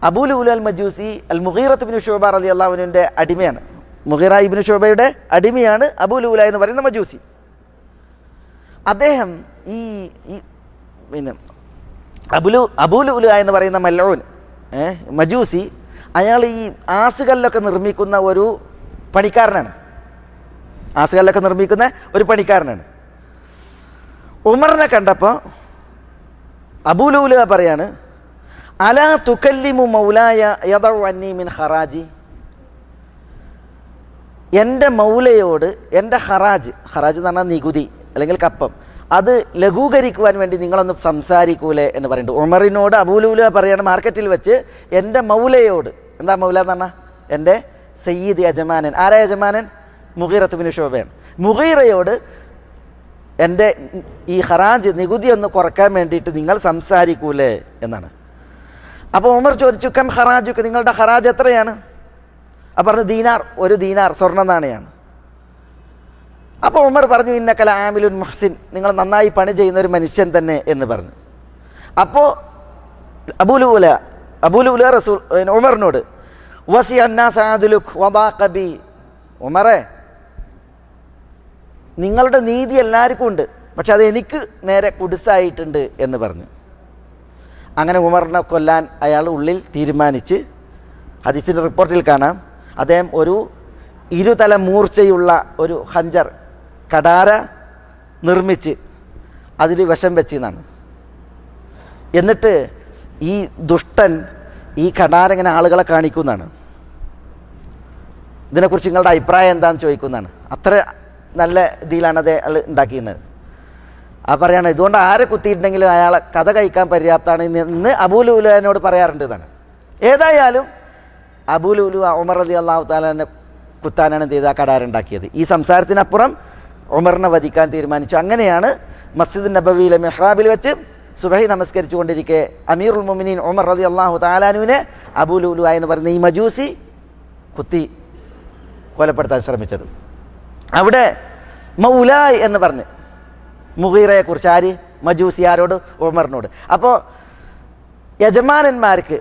അബൂ ലുഅ്ലു അൽ മജൂസി അൽ മുഗീറത്ത് ഇബ്നു ശുഅബ റളിയല്ലാഹു അൻഹുവിൻ്റെ അടിമയാണ്. മുഗീറ ഇബ്നു ശുഅബയുടെ അടിമയാണ് അബൂ ലുഅ്ലു എന്ന് പറയുന്ന മജൂസി. അദ്ദേഹം പിന്നെ അബൂ ലുഅ്ലു എന്ന് പറയുന്ന മൽഊൻ മജൂസി, അയാൾ ഈ ആസുകല്ലൊക്കെ നിർമ്മിക്കുന്ന ഒരു പണിക്കാരനാണ്. ഉമറിനെ കണ്ടപ്പോൾ അബൂ ലുഅ്ലു പറയാണ്, അലാ തുകല്ലിമു മൗലായ യദഉ അന്നി മിൻ ഖറാജി. എൻ്റെ മൗലയോട് എൻ്റെ ഖറാജ് എന്ന് പറഞ്ഞാൽ നികുതി അല്ലെങ്കിൽ കപ്പം, അത് ലഘൂകരിക്കുവാൻ വേണ്ടി നിങ്ങളൊന്ന് സംസാരിക്കൂലേ എന്ന് പറയുന്നുണ്ട്. ഉമറിനോട് അബൂ ലുഅ്ലു പറയാണ് മാർക്കറ്റിൽ വെച്ച് എൻ്റെ മൗലയോട്. എന്താ മൗല എന്ന് പറഞ്ഞാൽ? എൻ്റെ സയ്യിദ് യജമാനൻ. ആരാ യജമാനൻ? മുഗീറത്ത് ഇബ്നു ശുഅബയാണ്. മുഗീറയോട് എൻ്റെ ഈ ഖറാജ് നികുതി ഒന്ന് കുറയ്ക്കാൻ വേണ്ടിയിട്ട് നിങ്ങൾ സംസാരിക്കൂലേ എന്നാണ്. അപ്പോൾ ഉമർ ചോദിച്ചു, കം ഖറാജുക്ക്, നിങ്ങളുടെ ഖറാജ് എത്രയാണ്? അപ്പോൾ പറഞ്ഞു, ദീനാർ, ഒരു ദീനാർ സ്വർണ്ണ നാണയാണ്. അപ്പോൾ ഉമർ പറഞ്ഞു, ഇന്നക ലആമിലുൻ മുഹ്സിൻ, നിങ്ങൾ നന്നായി പണി ചെയ്യുന്ന ഒരു മനുഷ്യൻ തന്നെ എന്ന് പറഞ്ഞു. അപ്പോൾ അബൂ ലുഅ്ലു റസൂൽ ഉമറിനോട്, വസിഅ അന്നാസ അദ്ലുക് വദാഖ ബി, ഉമറേ നിങ്ങളുടെ നീതി എല്ലാവർക്കും ഉണ്ട്, പക്ഷെ അത് എനിക്ക് നേരെ കുടുസായിട്ടുണ്ട് എന്ന് പറഞ്ഞു. അങ്ങനെ ഉമറിനെ കൊല്ലാൻ അയാൾ ഉള്ളിൽ തീരുമാനിച്ച്, ഹദീസിൻ്റെ റിപ്പോർട്ടിൽ കാണാം, അദ്ദേഹം ഒരു 2 തല മൂർച്ചയുള്ള ഒരു ഖഞ്ചർ കടാര നിർമ്മിച്ച് അതിൽ വിഷം വെച്ചെന്നാണ്. എന്നിട്ട് ഈ ദുഷ്ടൻ ഈ കടാര ഇങ്ങനെ ആളുകളെ കാണിക്കുന്നതാണ്. ഇതിനെക്കുറിച്ച് നിങ്ങളുടെ അഭിപ്രായം എന്താണെന്ന് ചോദിക്കുന്നതാണ്. അത്ര നല്ല ഇതിലാണ് അത് ഉണ്ടാക്കിയിരുന്നത്. ആ പറയാണ്, ഇതുകൊണ്ട് ആരെ കുത്തിയിട്ടുണ്ടെങ്കിലും അയാളെ കഥ കഴിക്കാൻ പര്യാപ്തമാണ് എന്ന് അബൂ ലുഅ്ലുവിനോട് പറയാറുണ്ട് എന്നാണ്. ഏതായാലും അബൂ ലുഅ്ലു ഉമർ റളിയല്ലാഹു തആലനെ കുത്താനാണ് എന്ത് ചെയ്ത് ആ കടാരുണ്ടാക്കിയത്. ഈ സംസാരത്തിനപ്പുറം ഉമറിനെ വധിക്കാൻ തീരുമാനിച്ചു. അങ്ങനെയാണ് മസ്ജിദ് നബവിയിലെ മെഹ്റാബിൽ വെച്ച് സുബഹി നമസ്കരിച്ചു കൊണ്ടിരിക്കെ അമീറുൽ മുഅ്മിനീൻ ഉമർ റളിയല്ലാഹു തആല അൻഹുവിനെ അബൂ ലുഅ്ലു എന്ന് പറയുന്ന ഈ മജൂസി കുത്തി കൊലപ്പെടുത്താൻ ശ്രമിച്ചത്. അവിടെ മൗലായ് എന്ന് പറഞ്ഞ് മുഗീറയെക്കുറിച്ച് ആര്? മജൂസി. ആരോട്? ഉമറിനോട്. അപ്പോൾ യജമാനന്മാർക്ക്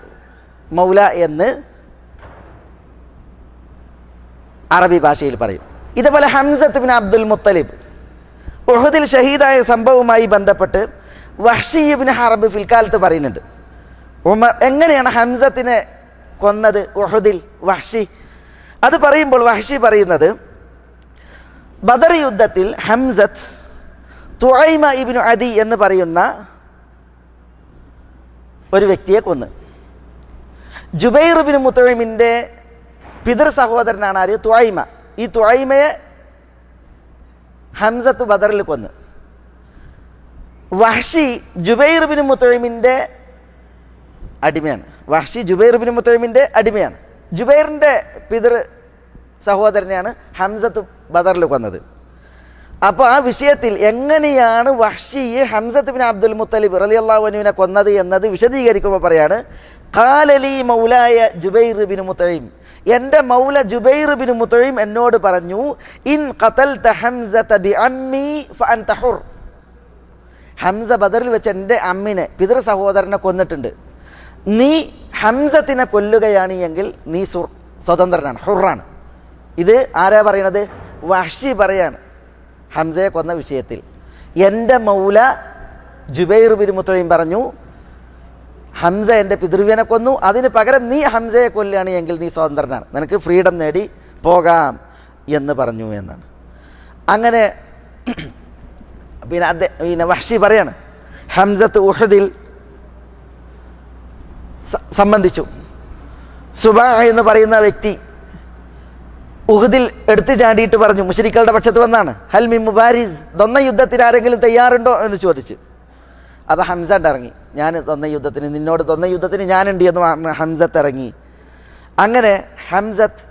മൗല എന്ന് അറബി ഭാഷയിൽ പറയും. ഇതുപോലെ ഹംസത്ത് ബിൻ അബ്ദുൽ മുത്തലിബ് ഉഹദിൽ ഷഹീദായ സംഭവവുമായി ബന്ധപ്പെട്ട് വഹ്ശി ഇബ്നു ഹർബ് ഫിൽക്കാലത്ത് പറയുന്നുണ്ട്, ഉമർ എങ്ങനെയാണ് ഹംസത്തിനെ കൊന്നത് ഉഹദിൽ വഹ്ശി? അത് പറയുമ്പോൾ വഹ്ഷി പറയുന്നത്, ബദർ യുദ്ധത്തിൽ ഹംസത്ത് തുഐമ ഇബ്നു അദി എന്ന് പറയുന്ന ഒരു വ്യക്തിയെ കൊന്ന്. ജുബൈർ ഇബ്നു മുത്ഇമിൻ്റെ പിതൃ സഹോദരനാണ് ആര്? തുഐമ. ഈ തുഐമയെ ഹംസത്ത് ബദറിൽ കൊന്ന്. വഹ്ഷി ജുബൈർ ഇബ്നു മുത്ഇമിൻ്റെ അടിമയാണ്. വഹ്ഷി ജുബൈർ ഇബ്നു മുത്ഇമിൻ്റെ അടിമയാണ്. ജുബൈറിൻ്റെ പിതൃ സഹോദരനെയാണ് ഹംസത്ത് ബദറിൽ കൊന്നത്. അപ്പോൾ ആ വിഷയത്തിൽ എങ്ങനെയാണ് വഹ്ഷി ഹംസത്ത് ബിൻ അബ്ദുൽ മുത്തലിബ് റളിയല്ലാഹു അൻഹുവിനെ കൊന്നത് എന്നത് വിശദീകരിക്കുമ്പോൾ പറയാണ്, ഖാലലി മൗലായ ജുബൈർ ബിൻ മുത്ഇം, എൻ്റെ മൗല ജുബൈർ ബിൻ മുത്ഇം എന്നോട് പറഞ്ഞു, ഇൻ ഖതൽത ഹംസത ബിഅമ്മി ഫഅൻത ഹുർ. ഹംസ ബദറിൽ വെച്ച് എൻ്റെ അമ്മിനെ, പിതൃ സഹോദരനെ കൊന്നിട്ടുണ്ട്. നീ ഹംസത്തിനെ കൊല്ലുകയാണ് എങ്കിൽ നീ സ്വതന്ത്രനാണ്, ഹുറാണ്. ഇത് ആരാ പറയണത്? വഹ്ഷി പറയാണ് ഹംസയെ കൊന്ന വിഷയത്തിൽ. എൻ്റെ മൗല ജുബൈർ ബിൻ മുത്ഇം പറഞ്ഞു, ഹംസ എൻ്റെ പിതൃവിനെ കൊന്നു, അതിന് പകരം നീ ഹംസയെ കൊല്ലുകയാണ് എങ്കിൽ നീ സ്വതന്ത്രനാണ്, നിനക്ക് ഫ്രീഡം നേടി പോകാം എന്ന് പറഞ്ഞു എന്നാണ്. അങ്ങനെ പിന്നെ വഹ്ഷി പറയാണ്, ഹംസത്ത് ഉഹദിൽ സംബന്ധിച്ചു. സുബാ എന്ന് പറയുന്ന വ്യക്തി ഉഹദിൽ എടുത്തു ചാടിയിട്ട് പറഞ്ഞു, മുശ്രിക്കുകളുടെ പക്ഷത്ത് വന്നാണ്, ഹൽ മിൻ മുബാരിസ്, ദൊന്ന യുദ്ധത്തിന് ആരെങ്കിലും തയ്യാറുണ്ടോ എന്ന് ചോദിച്ചു. അപ്പോൾ ഹംസ ഇറങ്ങി, ഞാൻ ദൊന്ന യുദ്ധത്തിന്, നിന്നോട് ദൊന്ന യുദ്ധത്തിന് ഞാനുണ്ട് എന്ന് പറഞ്ഞ് ഹംസത്ത് ഇറങ്ങി. അങ്ങനെ ഹംസത്ത്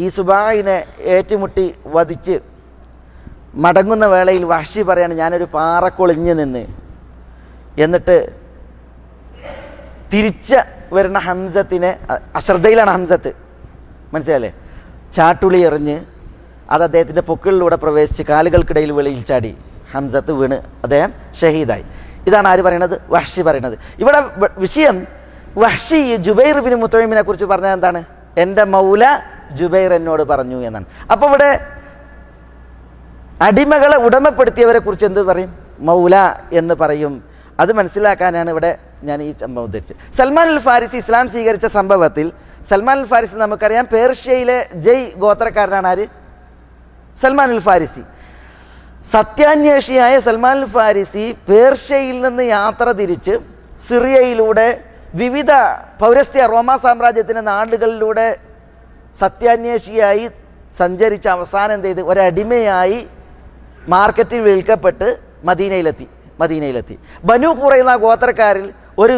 ഈ സുബായിനെ ഏറ്റുമുട്ടി വധിച്ച് മടങ്ങുന്ന വേളയിൽ വഹ്ഷി പറയാണ്, ഞാനൊരു പാറക്കൊളിഞ്ഞ് നിന്ന്, എന്നിട്ട് തിരിച്ച് വരുന്ന ഹംസത്തിനെ, അശ്രദ്ധയിലാണ് ഹംസത്ത്, മനസ്സിലല്ലേ, ചാട്ടുളി എറിഞ്ഞ് അത് അദ്ദേഹത്തിൻ്റെ പൊക്കിളിലൂടെ പ്രവേശിച്ച് കാലുകൾക്കിടയിൽ വെളിയിൽ ചാടി ഹംസത്ത് വീണ് അദ്ദേഹം ഷഹീദായി. ഇതാണ് ആര് പറയണത്? വഹ്ഷി പറയണത്. ഇവിടെ വിഷയം വഹ്ഷി ജുബൈർ ബിൻ മുത്ഇമിനെ കുറിച്ച് പറഞ്ഞത് എന്താണ്? എൻ്റെ മൗല ജുബൈർ എന്നോട് പറഞ്ഞു എന്നാണ്. അപ്പോൾ ഇവിടെ അടിമകളെ ഉടമപ്പെടുത്തിയവരെ കുറിച്ച് എന്ത് പറയും? മൗല എന്ന് പറയും. അത് മനസ്സിലാക്കാനാണ് ഇവിടെ ഞാൻ ഈ സംഭവം ഉദ്ദേശിച്ചത്. സൽമാൻ അൽ ഫാരിസി ഇസ്ലാം സ്വീകരിച്ച സംഭവത്തിൽ, സൽമാൻ അൽ ഫാരിസി നമുക്കറിയാം പേർഷ്യയിലെ ജയ് ഗോത്രക്കാരനാണ്. ആര്? സൽമാൻ അൽ ഫാരിസി. സത്യാന്വേഷിയായ സൽമാൻ അൽ ഫാരിസി പേർഷ്യയിൽ നിന്ന് യാത്ര തിരിച്ച് സിറിയയിലൂടെ വിവിധ പൗരസ്ത്യ റോമാ സാമ്രാജ്യത്തിൻ്റെ നാടുകളിലൂടെ സത്യാന്വേഷിയായി സഞ്ചരിച്ച അവസാനം എന്ത് ചെയ്ത് ഒരടിമയായി മാർക്കറ്റിൽ വിൽക്കപ്പെട്ട് മദീനയിലെത്തി. ബനു ഖുറൈള ഗോത്രക്കാരിൽ ഒരു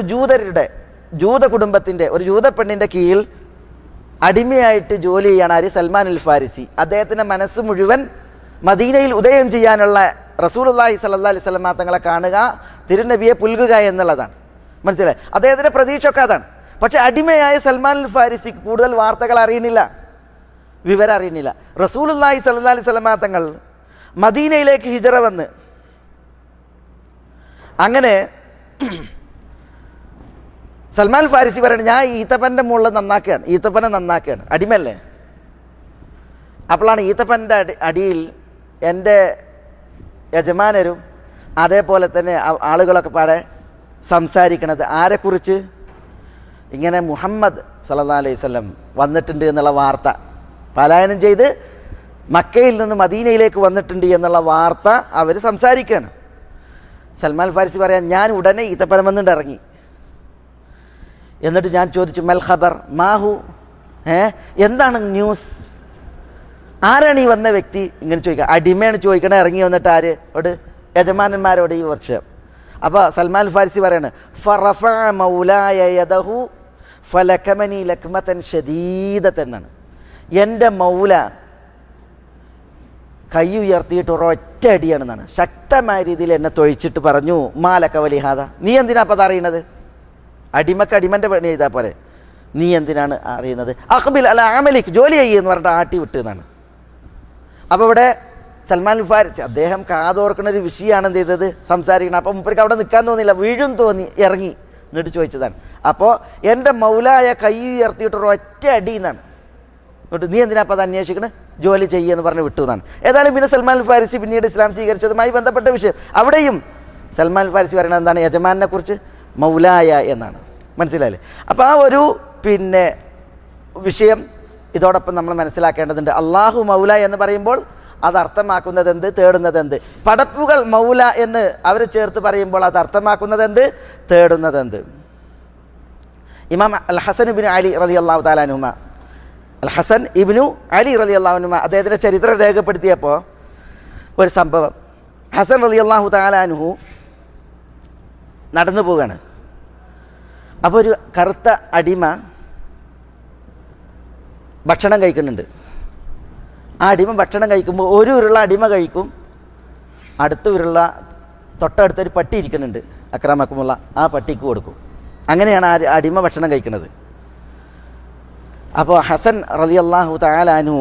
ജൂത കുടുംബത്തിൻ്റെ ഒരു ജൂത പെണ്ണിൻ്റെ കീഴിൽ അടിമയായിട്ട് ജോലി ചെയ്യാണ് ആര്? സൽമാൻ അൽ ഫാരിസി. അദ്ദേഹത്തിൻ്റെ മനസ്സ് മുഴുവൻ മദീനയിൽ ഉദയം ചെയ്യാനുള്ള റസൂലുള്ളാഹി സ്വല്ലല്ലാഹി അലൈഹി വസല്ലം തങ്ങളെ കാണുക, തിരുനബിയെ പുൽകുക എന്നുള്ളതാണ്. മനസ്സിലായി? അദ്ദേഹത്തിൻ്റെ പ്രതീക്ഷയൊക്കെ അതാണ്. പക്ഷേ അടിമയായ സൽമാൻ അൽ ഫാരിസിക്ക് കൂടുതൽ വാർത്തകൾ അറിയുന്നില്ല, വിവരം അറിയുന്നില്ല. റസൂലുള്ളാഹി സ്വല്ലല്ലാഹി അലൈഹി വസല്ലം തങ്ങൾ മദീനയിലേക്ക് ഹിജറ വന്ന് അങ്ങനെ സൽമാൻ ഫാരിസി പറയുന്നത്, ഞാൻ ഈത്തപ്പൻ്റെ മുകളിൽ നന്നാക്കുകയാണ്, അടിമല്ലേ. അപ്പോഴാണ് ഈത്തപ്പൻ്റെ അടിയിൽ എൻ്റെ യജമാനരും അതേപോലെ തന്നെ ആളുകളൊക്കെ പാടെ സംസാരിക്കണത് ആരെക്കുറിച്ച്? ഇങ്ങനെ മുഹമ്മദ് സല്ലല്ലാഹു അലൈഹി വസല്ലം വന്നിട്ടുണ്ട് എന്നുള്ള വാർത്ത, പലായനം ചെയ്ത് മക്കയിൽ നിന്ന് മദീനയിലേക്ക് വന്നിട്ടുണ്ട് എന്നുള്ള വാർത്ത അവർ സംസാരിക്കുകയാണ്. സൽമാൻ ഫാരിസി പറയാൻ, ഞാൻ ഉടനെ ഈത്തപ്പനം വന്നിട്ട് ഇറങ്ങി. എന്നിട്ട് ഞാൻ ചോദിച്ചു, മൽ ഖബർ മാഹു, എന്താണ് ന്യൂസ്, ആരാണ് ഈ വന്ന വ്യക്തി? ഇങ്ങനെ ചോദിക്കുക. അടിമയാണ് ചോദിക്കണേ. ഇറങ്ങി വന്നിട്ട് ആര്? ഒരു യജമാനന്മാരോട് ഈ വർഷം. അപ്പോൾ സൽമാൻ ഫാരിസി പറയാണ്, ഫറഫഅ മൗലായ യദഹു ഫലകമനി ലക്മതൻ ഷദീദതൻ എന്നാണ്. എൻ്റെ മൗല കൈ ഉയർത്തിയിട്ട് ഒരൊറ്റ അടിയാണെന്നാണ്, ശക്തമായ രീതിയിൽ എന്നെ തൊഴിച്ചിട്ട് പറഞ്ഞു, മാലക വലിഹാദ, നീ എന്തിനാ അപ്പം അതറിയുന്നത്? അടിമക്ക് അടിമൻ്റെ പണി ചെയ്താൽ പോലെ, നീ എന്തിനാണ് അറിയുന്നത്? അഖ്ബിൽ അല അമലിക്, ജോലി ചെയ്യുമെന്ന് പറഞ്ഞിട്ട് ആട്ടി വിട്ടു എന്നാണ്. അപ്പോൾ ഇവിടെ സൽമാൻ ഫാരിസി അദ്ദേഹം കാതോർക്കുന്ന ഒരു വിഷയമാണ് എന്ത് ചെയ്തത്, സംസാരിക്കണം. അപ്പോൾ മുപ്പർക്ക് അവിടെ നിൽക്കാൻ തോന്നിയില്ല, വീഴും തോന്നി, ഇറങ്ങി. എന്നിട്ട് ചോദിച്ചതാണ്. അപ്പോൾ എൻ്റെ മൗലായ കൈ ഉയർത്തിയിട്ട് ഒരൊറ്റ അടി എന്നാണ്. എന്നിട്ട് നീ എന്തിനാ അപ്പോൾ അത് അന്വേഷിക്കണേ, ജോലി ചെയ്യുമെന്ന് പറഞ്ഞ് വിട്ടു എന്നാണ്. ഏതായാലും പിന്നെ സൽമാൻ ഫാരിസി പിന്നീട് ഇസ്ലാം സ്വീകരിച്ചതുമായി ബന്ധപ്പെട്ട വിഷയം. അവിടെയും സൽമാൻ ഫാരിസി പറയുന്നത് എന്താണ്? യജമാനെ കുറിച്ച് മൗലായ എന്നാണ്. മനസ്സിലായില്ലേ? അപ്പോൾ ആ ഒരു പിന്നെ വിഷയം ഇതോടൊപ്പം നമ്മൾ മനസ്സിലാക്കേണ്ടതുണ്ട്. അള്ളാഹു മൗല എന്ന് പറയുമ്പോൾ അത് അർത്ഥമാക്കുന്നത് എന്ത്? തേടുന്നത് എന്ത്? പടപ്പുകൾ മൗല എന്ന് അവർ ചേർത്ത് പറയുമ്പോൾ അത് അർത്ഥമാക്കുന്നത് എന്ത്? തേടുന്നത് എന്ത്? ഇമാം അൽ ഹസൻ ഇബ്നു അലി റളിയല്ലാഹു തആല അൻഹുമ, അൽ ഹസൻ ഇബ്നു അലി റളിയല്ലാഹു അൻഹുമ അദ്ദേഹത്തിൻ്റെ ചരിത്രം രേഖപ്പെടുത്തിയപ്പോൾ ഒരു സംഭവം, ഹസൻ റളിയല്ലാഹു തആല അൻഹു നടന്നു പോവുകയാണ്. അപ്പോൾ ഒരു കറുത്ത അടിമ ഭക്ഷണം കഴിക്കുന്നുണ്ട്. ആ അടിമ ഭക്ഷണം കഴിക്കുമ്പോൾ ഒരു ഉരുള അടിമ കഴിക്കും, അടുത്ത ഉരുള തൊട്ടടുത്തൊരു പട്ടി ഇരിക്കുന്നുണ്ട്, അക്രമക്കുമുള്ള ആ പട്ടിക്ക് കൊടുക്കും. അങ്ങനെയാണ് ആ അടിമ ഭക്ഷണം കഴിക്കുന്നത്. അപ്പോൾ ഹസൻ റളിയല്ലാഹു തആല അൻഹു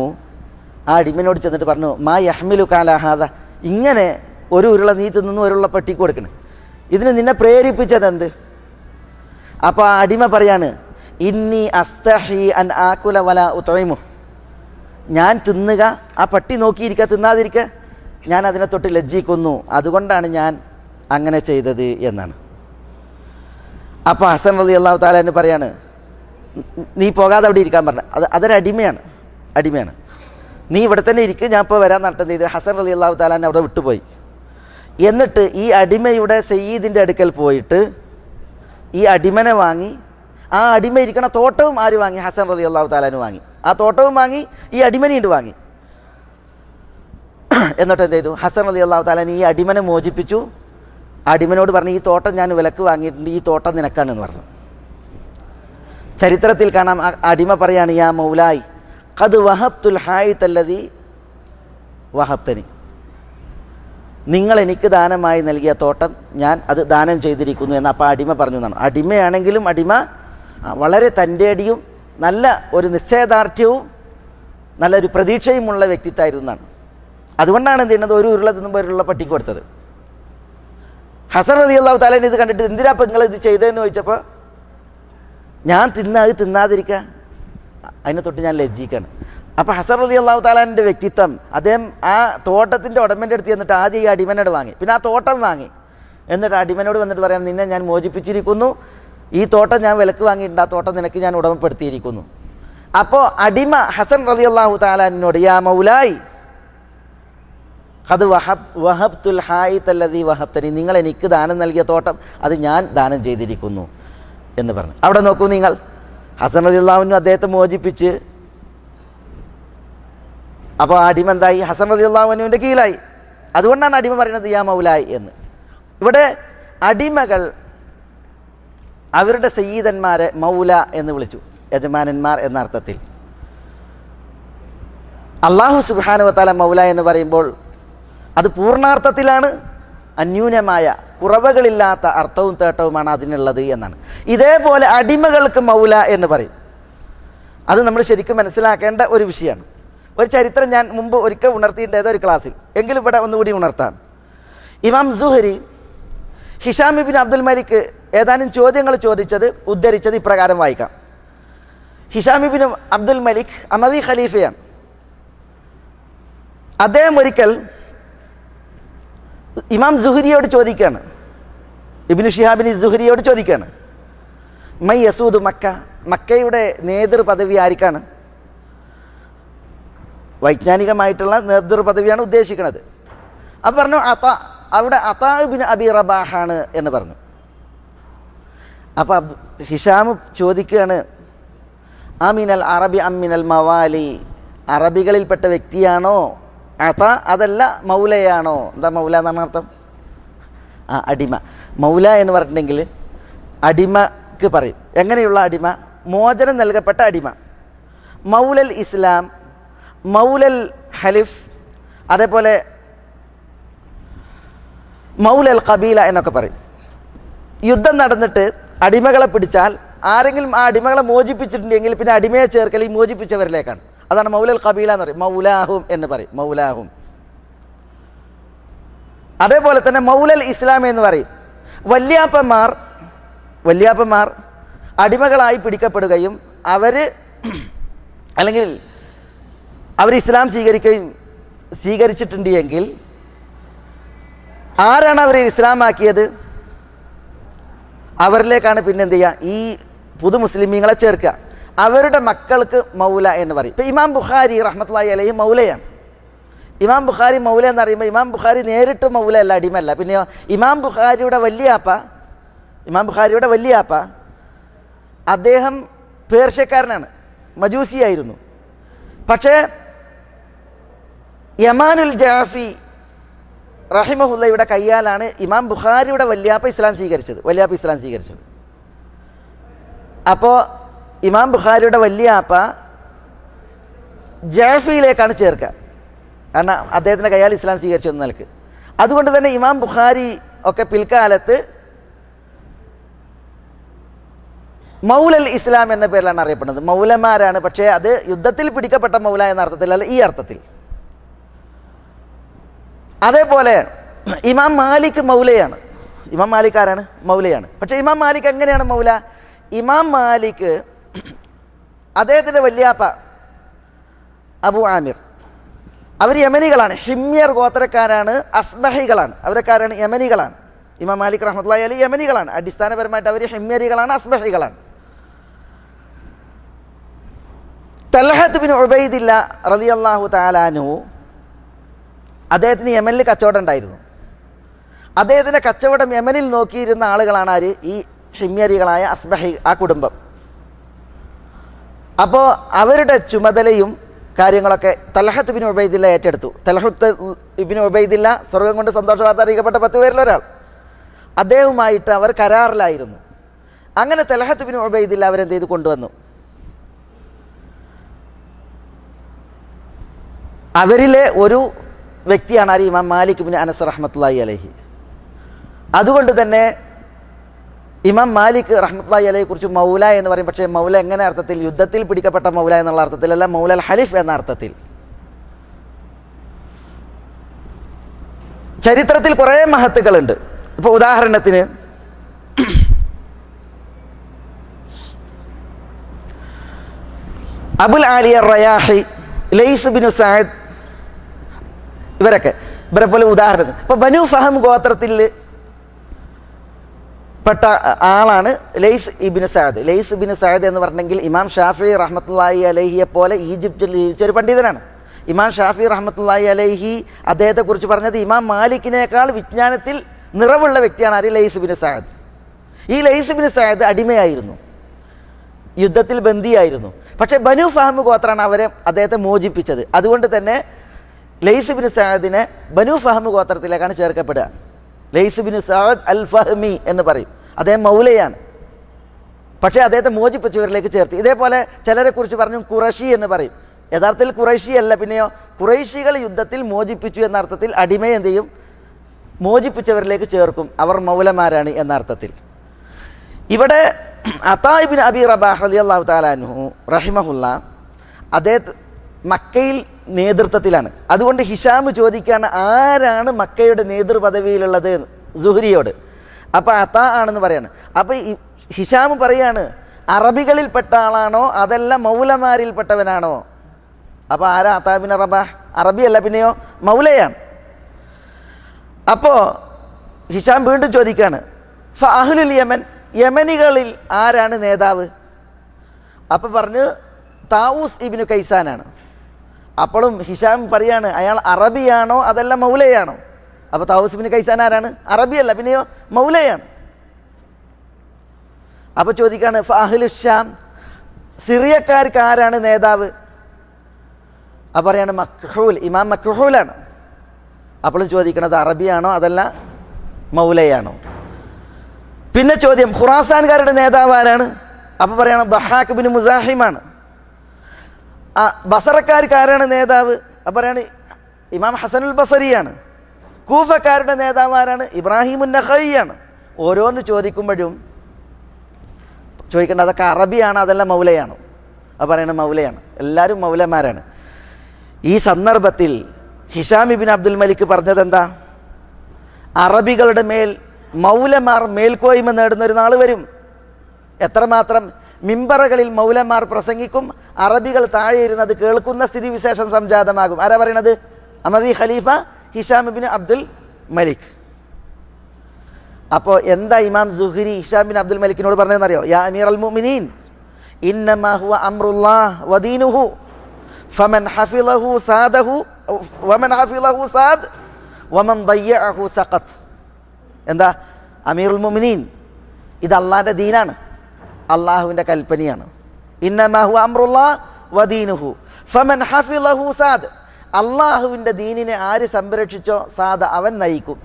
ആ അടിമനോട് ചെന്നിട്ട് പറഞ്ഞു, മാ യഹ്മിലു കാല ഹാദ, ഇങ്ങനെ ഒരു ഉരുള നീ തിന്നുന്നു, ഒരുള്ള പട്ടിക്ക് കൊടുക്കണം, ഇതിന് നിന്നെ പ്രേരിപ്പിച്ചതെന്ത്? അപ്പോൾ ആ അടിമ പറയാണ്, ഇന്നി അസ്തഹി അൻ ആകുല വല ഉത്ഇമു, ഞാൻ തിന്നുക, ആ പട്ടി നോക്കിയിരിക്കുക, തിന്നാതിരിക്കുക, ഞാൻ അതിനെ തൊട്ട് ലജ്ജിക്കുന്നു, അതുകൊണ്ടാണ് ഞാൻ അങ്ങനെ ചെയ്തത് എന്നാണ്. അപ്പോൾ ഹസൻ റളിയല്ലാഹു തആല എന്ന് പറയാണ്, നീ പോകാതെ അവിടെ ഇരിക്കാൻ പറഞ്ഞു. അതൊരു അടിമയാണ്, നീ ഇവിടെ തന്നെ ഇരിക്കും, ഞാൻ ഇപ്പോൾ വരാൻ നടത്തുന്നത് ചെയ്ത് ഹസൻ റളിയല്ലാഹു തആല അവിടെ വിട്ടുപോയി. എന്നിട്ട് ഈ അടിമയുടെ സയ്യിദിൻ്റെ അടുക്കൽ പോയിട്ട് ഈ അടിമനെ വാങ്ങി, ആ അടിമ ഇരിക്കണ തോട്ടവും ആര് വാങ്ങി? ഹസൻ റളിയല്ലാഹു തആല വാങ്ങി. ആ തോട്ടവും വാങ്ങി, ഈ അടിമനെയുണ്ട് വാങ്ങി. എന്നിട്ട് എന്ത് ചെയ്തു? ഹസൻ റളിയല്ലാഹു തആല ഈ അടിമനെ മോചിപ്പിച്ചു. അടിമനോട് പറഞ്ഞു, ഈ തോട്ടം ഞാൻ വിലക്ക് വാങ്ങിയിട്ടുണ്ട്, ഈ തോട്ടം നിനക്കാണെന്ന് പറഞ്ഞു. ചരിത്രത്തിൽ കാണാം, അടിമ പറയാണ്, യാ മൗലായി ഖദ് വഹബ്തുൽ ഹായിത്തല്ലദീ വഹബ്തനി, നിങ്ങൾ എനിക്ക് ദാനമായി നൽകിയ തോട്ടം ഞാൻ അത് ദാനം ചെയ്തിരിക്കുന്നു എന്ന് അപ്പോൾ അടിമ പറഞ്ഞു എന്നാണ്. അടിമയാണെങ്കിലും അടിമ വളരെ തൻ്റെടിയും നല്ല ഒരു നിശ്ചയദാർഢ്യവും നല്ലൊരു പ്രതീക്ഷയുമുള്ള വ്യക്തിത്വമായിരുന്നു എന്നാണ്. അതുകൊണ്ടാണ് എന്ത് ചെയ്യുന്നത്? ഒരു ഉരുള തിന്നുമ്പോൾ ഒരുള്ള പട്ടിക്ക് കൊടുത്തത്. ഹസൻ റളിയല്ലാഹു തആല ഇത് കണ്ടിട്ട്, എന്തിനാ ഇപ്പം നിങ്ങൾ ഇത് ചെയ്തതെന്ന് ചോദിച്ചപ്പോൾ, ഞാൻ തിന്നാതിരിക്കുക, അതിനെ തൊട്ട് ഞാൻ ലജ്ജിക്കാണ്. അപ്പോൾ ഹസൻ റളിയല്ലാഹു തആലാൻ്റെ വ്യക്തിത്വം, അദ്ദേഹം ആ തോട്ടത്തിൻ്റെ ഉടമൻ്റെ അടുത്ത് ചെന്നിട്ട് ആദ്യം ഈ അടിമനോട് വാങ്ങി, പിന്നെ ആ തോട്ടം വാങ്ങി, എന്നിട്ട് അടിമനോട് വന്നിട്ട് പറയാൻ, നിന്നെ ഞാൻ മോചിപ്പിച്ചിരിക്കുന്നു, ഈ തോട്ടം ഞാൻ വിലക്ക് വാങ്ങിയിട്ടുണ്ട്, ആ തോട്ടം നിനക്ക് ഞാൻ ഉടമപ്പെടുത്തിയിരിക്കുന്നു. അപ്പോൾ അടിമ ഹസൻ റളിയല്ലാഹു തആലാനോട്, യാ മൗലായി ഖദ് വഹബ്തുൽ ഹായിത്തല്ലദീ വഹബ്തനി, നിങ്ങൾ എനിക്ക് ദാനം നൽകിയ തോട്ടം അത് ഞാൻ ദാനം ചെയ്തിരിക്കുന്നു എന്ന് പറഞ്ഞു. അവിടെ നോക്കൂ നിങ്ങൾ, ഹസൻ റളിയല്ലാഹു അൻഹു അദ്ദേഹത്തെ മോചിപ്പിച്ച്, അപ്പോൾ അടിമ എന്തായി? ഹസൻ റളിയല്ലാഹു അൻഹുവിൻ്റെ കീഴിലായി. അതുകൊണ്ടാണ് അടിമ പറയുന്നത് യാ മൗലായി എന്ന്. ഇവിടെ അടിമകൾ അവരുടെ സയ്യിദന്മാരെ മൗല എന്ന് വിളിച്ചു, യജമാനന്മാർ എന്ന അർത്ഥത്തിൽ. അല്ലാഹു സുബ്ഹാനഹു വ തആല മൗല എന്ന് പറയുമ്പോൾ അത് പൂർണ്ണാർത്ഥത്തിലാണ്, അന്യൂനമായ കുറവുകളില്ലാത്ത അർത്ഥവും തേട്ടവുമാണ് അതിനുള്ളത് എന്നാണ്. ഇതേപോലെ അടിമകൾക്ക് മൗല എന്ന് പറയും. അത് നമ്മൾ ശരിക്കും മനസ്സിലാക്കേണ്ട ഒരു വിഷയമാണ്. ഒരു ചരിത്രം ഞാൻ മുമ്പ് ഒരിക്കൽ ഉണർത്തിയിട്ടുണ്ട് ഏതൊരു ക്ലാസ്സിൽ, എങ്കിലും ഇവിടെ ഒന്നുകൂടി ഉണർത്താം. ഇമാം സുഹരി ഹിഷാം ഇബ്നു അബ്ദുൽ മലിക് ഏതാനും ചോദ്യങ്ങൾ ഉദ്ധരിച്ചത് ഇപ്രകാരം വായിക്കാം. ഹിഷാം ഇബ്നു അബ്ദുൽ മലിക് അമവി ഖലീഫയാണ്. അദ്ദേഹം ഒരിക്കൽ ഇമാം സുഹരിയോട് ചോദിക്കുകയാണ്, ഇബ്നു ഷിഹാബിൻ സുഹരിയോട് ചോദിക്കുകയാണ്, മൈ യസൂദ് മക്ക, മക്കയുടെ നേതൃപദവി ആർക്കാണ്? വൈജ്ഞാനികമായിട്ടുള്ള നേതൃപദവിയാണ് ഉദ്ദേശിക്കുന്നത്. അപ്പോൾ പറഞ്ഞു, അവിടെ അതാ ഇബ്നു അബി റബാഹാണ് എന്ന് പറഞ്ഞു. അപ്പോൾ ഹിഷാം ചോദിക്കുകയാണ്, അമിനൽ അറബി അമിനൽ മവാലി, അറബികളിൽപ്പെട്ട വ്യക്തിയാണോ അതാ, അതല്ല മൗലയാണോ? എന്താ മൗല എന്നാണ് അർത്ഥം? അടിമ. മൗല എന്ന് പറഞ്ഞിട്ടുണ്ടെങ്കിൽ അടിമക്ക് പറയും. എങ്ങനെയുള്ള അടിമ? മോചനം നൽകപ്പെട്ട അടിമ. മൗലൽ ഇസ്ലാം, മൗലൽ ഹലിഫ്, അതേപോലെ മൗലൽ ഖബീല എന്നൊക്കെ പറയും. യുദ്ധം നടന്നിട്ട് അടിമകളെ പിടിച്ചാൽ ആരെങ്കിലും ആ അടിമകളെ മോചിപ്പിച്ചിട്ടുണ്ടെങ്കിൽ പിന്നെ അടിമയെ ചേർക്കൽ ഈ മോചിപ്പിച്ചവരിലേക്കാണ്. അതാണ് മൗലൽ ഖബീല എന്ന് പറയും. മൗലാഹും എന്ന് പറയും, മൗലാഹും. അതേപോലെ തന്നെ മൗലൽ ഇസ്ലാം എന്ന് പറയും. വല്യാപ്പന്മാർ അടിമകളായി പിടിക്കപ്പെടുകയും അല്ലെങ്കിൽ അവർ ഇസ്ലാം സ്വീകരിച്ചിട്ടുണ്ട് എങ്കിൽ ആരാണ് അവരെ ഇസ്ലാമാക്കിയത്? അവരിലേക്കാണ് പിന്നെ എന്ത് ചെയ്യുക? ഈ പുതു മുസ്ലിമീങ്ങളെ ചേർക്കുക. അവരുടെ മക്കൾക്ക് മൗല എന്ന് പറയും. ഇപ്പോൾ ഇമാം ബുഖാരി റഹ്മത്തുള്ളാഹി അലൈഹി മൗലയാണ്. ഇമാം ബുഖാരി മൗല എന്ന് പറയുമ്പോൾ ഇമാം ബുഖാരി നേരിട്ട് മൗല അല്ല, അടിമല്ല. പിന്നെയോ ഇമാം ബുഖാരിയുടെ വലിയാപ്പ അദ്ദേഹം പേർഷ്യക്കാരനാണ്, മജൂസിയായിരുന്നു. പക്ഷേ യമാനുൽ ജാഫി റഹിമഹുല്ലയുടെ കയ്യാലാണ് ഇമാം ബുഖാരിയുടെ വലിയാപ്പ ഇസ്ലാം സ്വീകരിച്ചത്. അപ്പോൾ ഇമാം ബുഖാരിയുടെ വലിയാപ്പ ജാഫിയിലേക്കാണ് ചേർക്കുക, കാരണം അദ്ദേഹത്തിൻ്റെ കയ്യാൽ ഇസ്ലാം സ്വീകരിച്ചു എന്ന നിലക്ക്. അതുകൊണ്ട് തന്നെ ഇമാം ബുഖാരി ഒക്കെ പിൽക്കാലത്ത് മൗലൽ ഇസ്ലാം എന്ന പേരിലാണ് അറിയപ്പെടുന്നത്. മൗലമാരാണ്, പക്ഷേ അത് യുദ്ധത്തിൽ പിടിക്കപ്പെട്ട മൗല എന്ന അർത്ഥത്തിലല്ല, ഈ അർത്ഥത്തിൽ. അതേപോലെ ഇമാം മാലിക് മൗലയാണ്. ഇമാം മാലിക് ആരാണ്? മൗലയാണ്. പക്ഷേ ഇമാം മാലിക് എങ്ങനെയാണ് മൗല? ഇമാം മാലിക് അദ്ദേഹത്തിൻ്റെ വല്യാപ്പ അബു ആമിർ, അവർ യമനികളാണ്, ഹിമ്യർ ഗോത്രക്കാരാണ്, അസ്ബഹികളാണ്, അവരക്കാരാണ് യമനികളാണ്. ഇമാം മാലിക് റഹ്മത്തുള്ളാഹി അലൈഹി യമനികളാണ്. അടിസ്ഥാനപരമായിട്ട് അവർ ഹിമ്യരികളാണ്, അസ്ബഹികളാണ്. തൽഹത്ത് ബിൻ ഉബൈദില്ല റളിയല്ലാഹു തആല അൻഹു, അദ്ദേഹത്തിന് യമനിൽ കച്ചവടം ഉണ്ടായിരുന്നു. അദ്ദേഹത്തിൻ്റെ കച്ചവടം യമനിൽ നോക്കിയിരുന്ന ആളുകളാണ് ആര്? ഈ ഹിമ്യരികളായ അസ്ബഹി, ആ കുടുംബം. അപ്പോൾ അവരുടെ ചുമതലയും കാര്യങ്ങളൊക്കെ തൽഹത്ത് ബിൻ ഉബൈദില്ല ഏറ്റെടുത്തു. തൽഹത്ത് ഇബ്നു ഉബൈദില്ല സ്വർഗം കൊണ്ട് സന്തോഷ വാർത്ത അറിയിക്കപ്പെട്ട 10 പേരിലൊരാൾ. അദ്ദേഹവുമായിട്ട് അവർ കരാറിലായിരുന്നു. അങ്ങനെ തൽഹത്ത് ബിൻ ഉബൈദില്ല അവരെന്ത് ചെയ്ത് കൊണ്ടുവന്നു. അവരിലെ ഒരു വ്യക്തിയാണ് ആര്? ഇമാം മാലിക് ബിൻ അനസ് റഹ്മത്തുള്ളാഹി അലൈഹി. അതുകൊണ്ട് തന്നെ ഇമാം മാലിക് റഹ്മത്തുള്ളാഹി അലൈഹിയെ കുറിച്ച് മൗല എന്ന് പറയും. പക്ഷേ മൗല എങ്ങനെ അർത്ഥത്തിൽ? യുദ്ധത്തിൽ പിടിക്കപ്പെട്ട മൗല എന്നുള്ള അർത്ഥത്തിലല്ല, മൗലൽ ഹലിഫ് എന്ന അർത്ഥത്തിൽ. ചരിത്രത്തിൽ കുറേ മഹത്തുക്കളുണ്ട്. ഇപ്പോൾ ഉദാഹരണത്തിന് Abul Aliya Riyahi, Laith bin Saad, ഇവരെ പോലെ ഉദാഹരണത്തിന് ഇപ്പോൾ ബനു ഫഹം ഗോത്രത്തിൽ പെട്ട ആളാണ് Laith ibn Saad. Laith ibn Saad എന്ന് പറഞ്ഞെങ്കിൽ ഇമാം ഷാഫി റഹ്മത്തുള്ളാഹി അലൈഹിയെ പോലെ ഈജിപ്തിൽ ജീവിച്ചൊരു പണ്ഡിതനാണ്. ഇമാം ഷാഫി റഹ്മത്തുള്ളാഹി അലൈഹി അദ്ദേഹത്തെക്കുറിച്ച് പറഞ്ഞത് ഇമാം മാലിക്കിനേക്കാൾ വിജ്ഞാനത്തിൽ നിറവുള്ള വ്യക്തിയാണ് ആര്? Laith ibn Saad. ഈ ലൈസ് ഇബ്നു സഅദ് അടിമയായിരുന്നു, യുദ്ധത്തിൽ ബന്ദിയായിരുന്നു. പക്ഷേ ബനു ഫഹം ഗോത്രമാണ് അദ്ദേഹത്തെ മോചിപ്പിച്ചത്. അതുകൊണ്ട് തന്നെ ലൈസ് ഇബ്നു സഅദിനെ ബനു ഫഹം ഗോത്രത്തിലേക്കാണ് ചേർക്കപ്പെടുക. ലൈസ് ഇബ്നു സഅദ് അൽ ഫഹ്മി എന്ന് പറയും. അദ്ദേഹം മൗലയാണ്, പക്ഷേ അദ്ദേഹത്തെ മോചിപ്പിച്ചവരിലേക്ക് ചേർത്ത്. ഇതേപോലെ ചിലരെ കുറിച്ച് പറഞ്ഞു ഖുറൈശി എന്ന് പറയും. യഥാർത്ഥത്തിൽ ഖുറൈശി അല്ല, പിന്നെയോ ഖുറൈശികൾ യുദ്ധത്തിൽ മോചിപ്പിച്ചു എന്ന അർത്ഥത്തിൽ അടിമയെ എന്ത് ചെയ്യും? മോചിപ്പിച്ചവരിലേക്ക് ചേർക്കും. അവർ മൗലമാരാണ് എന്ന അർത്ഥത്തിൽ. ഇവിടെ അതാ ഇബ്നു അബി റബാഹ് റളിയല്ലാഹു തആല അൻഹു റഹിമഹുല്ലാ അദ്ദേഹത്തെ മക്കയിൽ നേതൃത്വത്തിലാണ്. അതുകൊണ്ട് ഹിഷാം ചോദിക്കുകയാണ്, ആരാണ് മക്കയുടെ നേതൃപദവിയിലുള്ളത് സുഹ്രിയോട്? അപ്പോൾ അതാ ആണെന്ന് പറയാണ്. അപ്പോൾ ഹിഷാം പറയാണ്, അറബികളിൽപ്പെട്ട ആളാണോ അതല്ല മൗലമാരിൽപ്പെട്ടവനാണോ? അപ്പോൾ ആരാ അതാ ബിൻ റബാഹ്? അറബിയല്ല, പിന്നെയോ മൗലയാണ്. അപ്പോൾ ഹിഷാം വീണ്ടും ചോദിക്കുകയാണ്, ഫഅഹ്ലുൽ യമൻ, യമനികളിൽ ആരാണ് നേതാവ്? അപ്പോൾ പറഞ്ഞ് താവൂസ് ഇബ്നു കൈസാനാണ്. അപ്പോഴും ഹിഷാം പറയാണ്, അയാൾ അറബിയാണോ അതല്ല മൗലയാണോ? അപ്പോൾ താവൂസ് ഇബ്നു കൈസാൻ ആരാണ്? അറബിയല്ല, പിന്നെയോ മൗലയാണ്. അപ്പോൾ ചോദിക്കുകയാണ്, ഫഅഹ്ലുശ്ശാം, സിറിയക്കാർക്ക് ആരാണ് നേതാവ്? അപ്പോൾ പറയാണ് മക്ഹൂൽ, ഇമാം മക്ഹൂലാണ്. അപ്പോഴും ചോദിക്കണത് അറബിയാണോ അതല്ല മൗലയാണോ? പിന്നെ ചോദ്യം, ഖുറാസാൻകാരുടെ നേതാവ് ആരാണ്? അപ്പോൾ പറയണം ദഹാഖ് ബിൻ മുസാഹിമാണ്. ബസറക്കാർക്ക് ആരാണ് നേതാവ്? അപ്പോൾ പറയാണ് ഇമാം ഹസനുൽ ബസരിയാണ്. കൂഫക്കാരുടെ നേതാവ് ആരാണ്? ഇബ്രാഹിമുൻ നഖയിയാണ്. ഓരോന്ന് ചോദിക്കുമ്പോഴും ചോദിക്കേണ്ടത് അതൊക്കെ അറബിയാണോ അതല്ല മൗലയാണോ? അപ്പോൾ പറയണത് മൗലയാണ്. എല്ലാവരും മൗലമാരാണ്. ഈ സന്ദർഭത്തിൽ ഹിഷാം ഇബ്നു അബ്ദുൽ മലിക് പറഞ്ഞത് എന്താ? അറബികളുടെ മേൽ മൗലമാർ മേൽക്കോയ്മ നേടുന്ന ഒരു നാൾ വരും. എത്രമാത്രം മിമ്പറകളിൽ മൗലമാർ പ്രസംഗിക്കും, അറബികൾ താഴെ ഇരുന്നത് കേൾക്കുന്ന സ്ഥിതിവിശേഷം സംജാതമാകും. ആരാ പറയണത്? അമവി ഖലീഫ ഹിഷാം ഇബ്നു അബ്ദുൽ മലിക്. അപ്പോൾ എന്താ ഇമാം സുഹ്രി ഹിഷാം ബിൻ അബ്ദുൽ മലിക്കിനോട് പറഞ്ഞതെന്നറിയോ? യാ അമീർ അൽ മുഅ്മിനീൻ, ഇന്നമാ ഹുവ അംറുല്ലാഹ് വദീനുഹു ഫമൻ ഹഫിളഹു സാദഹു വമൻ ഹഫിളഹു സാദ് വമൻ ദയ്യഅഹു സഖത്ത്. എന്താ അമീറുൽ മുഅ്മിനീൻ, ഇത് അള്ളാഹിൻ്റെ ദീനാണ്, അള്ളാഹുവിൻ്റെ കൽപ്പനയാണ്. ഇന്നമാ ഹുവ അംറുല്ലാഹ് വദീനുഹു ഫമൻ ഹഫിളഹു സാദ്. അള്ളാഹുവിൻ്റെ ദീനിനെ ആര് സംരക്ഷിച്ചോ സാദ അവൻ നയിക്കും.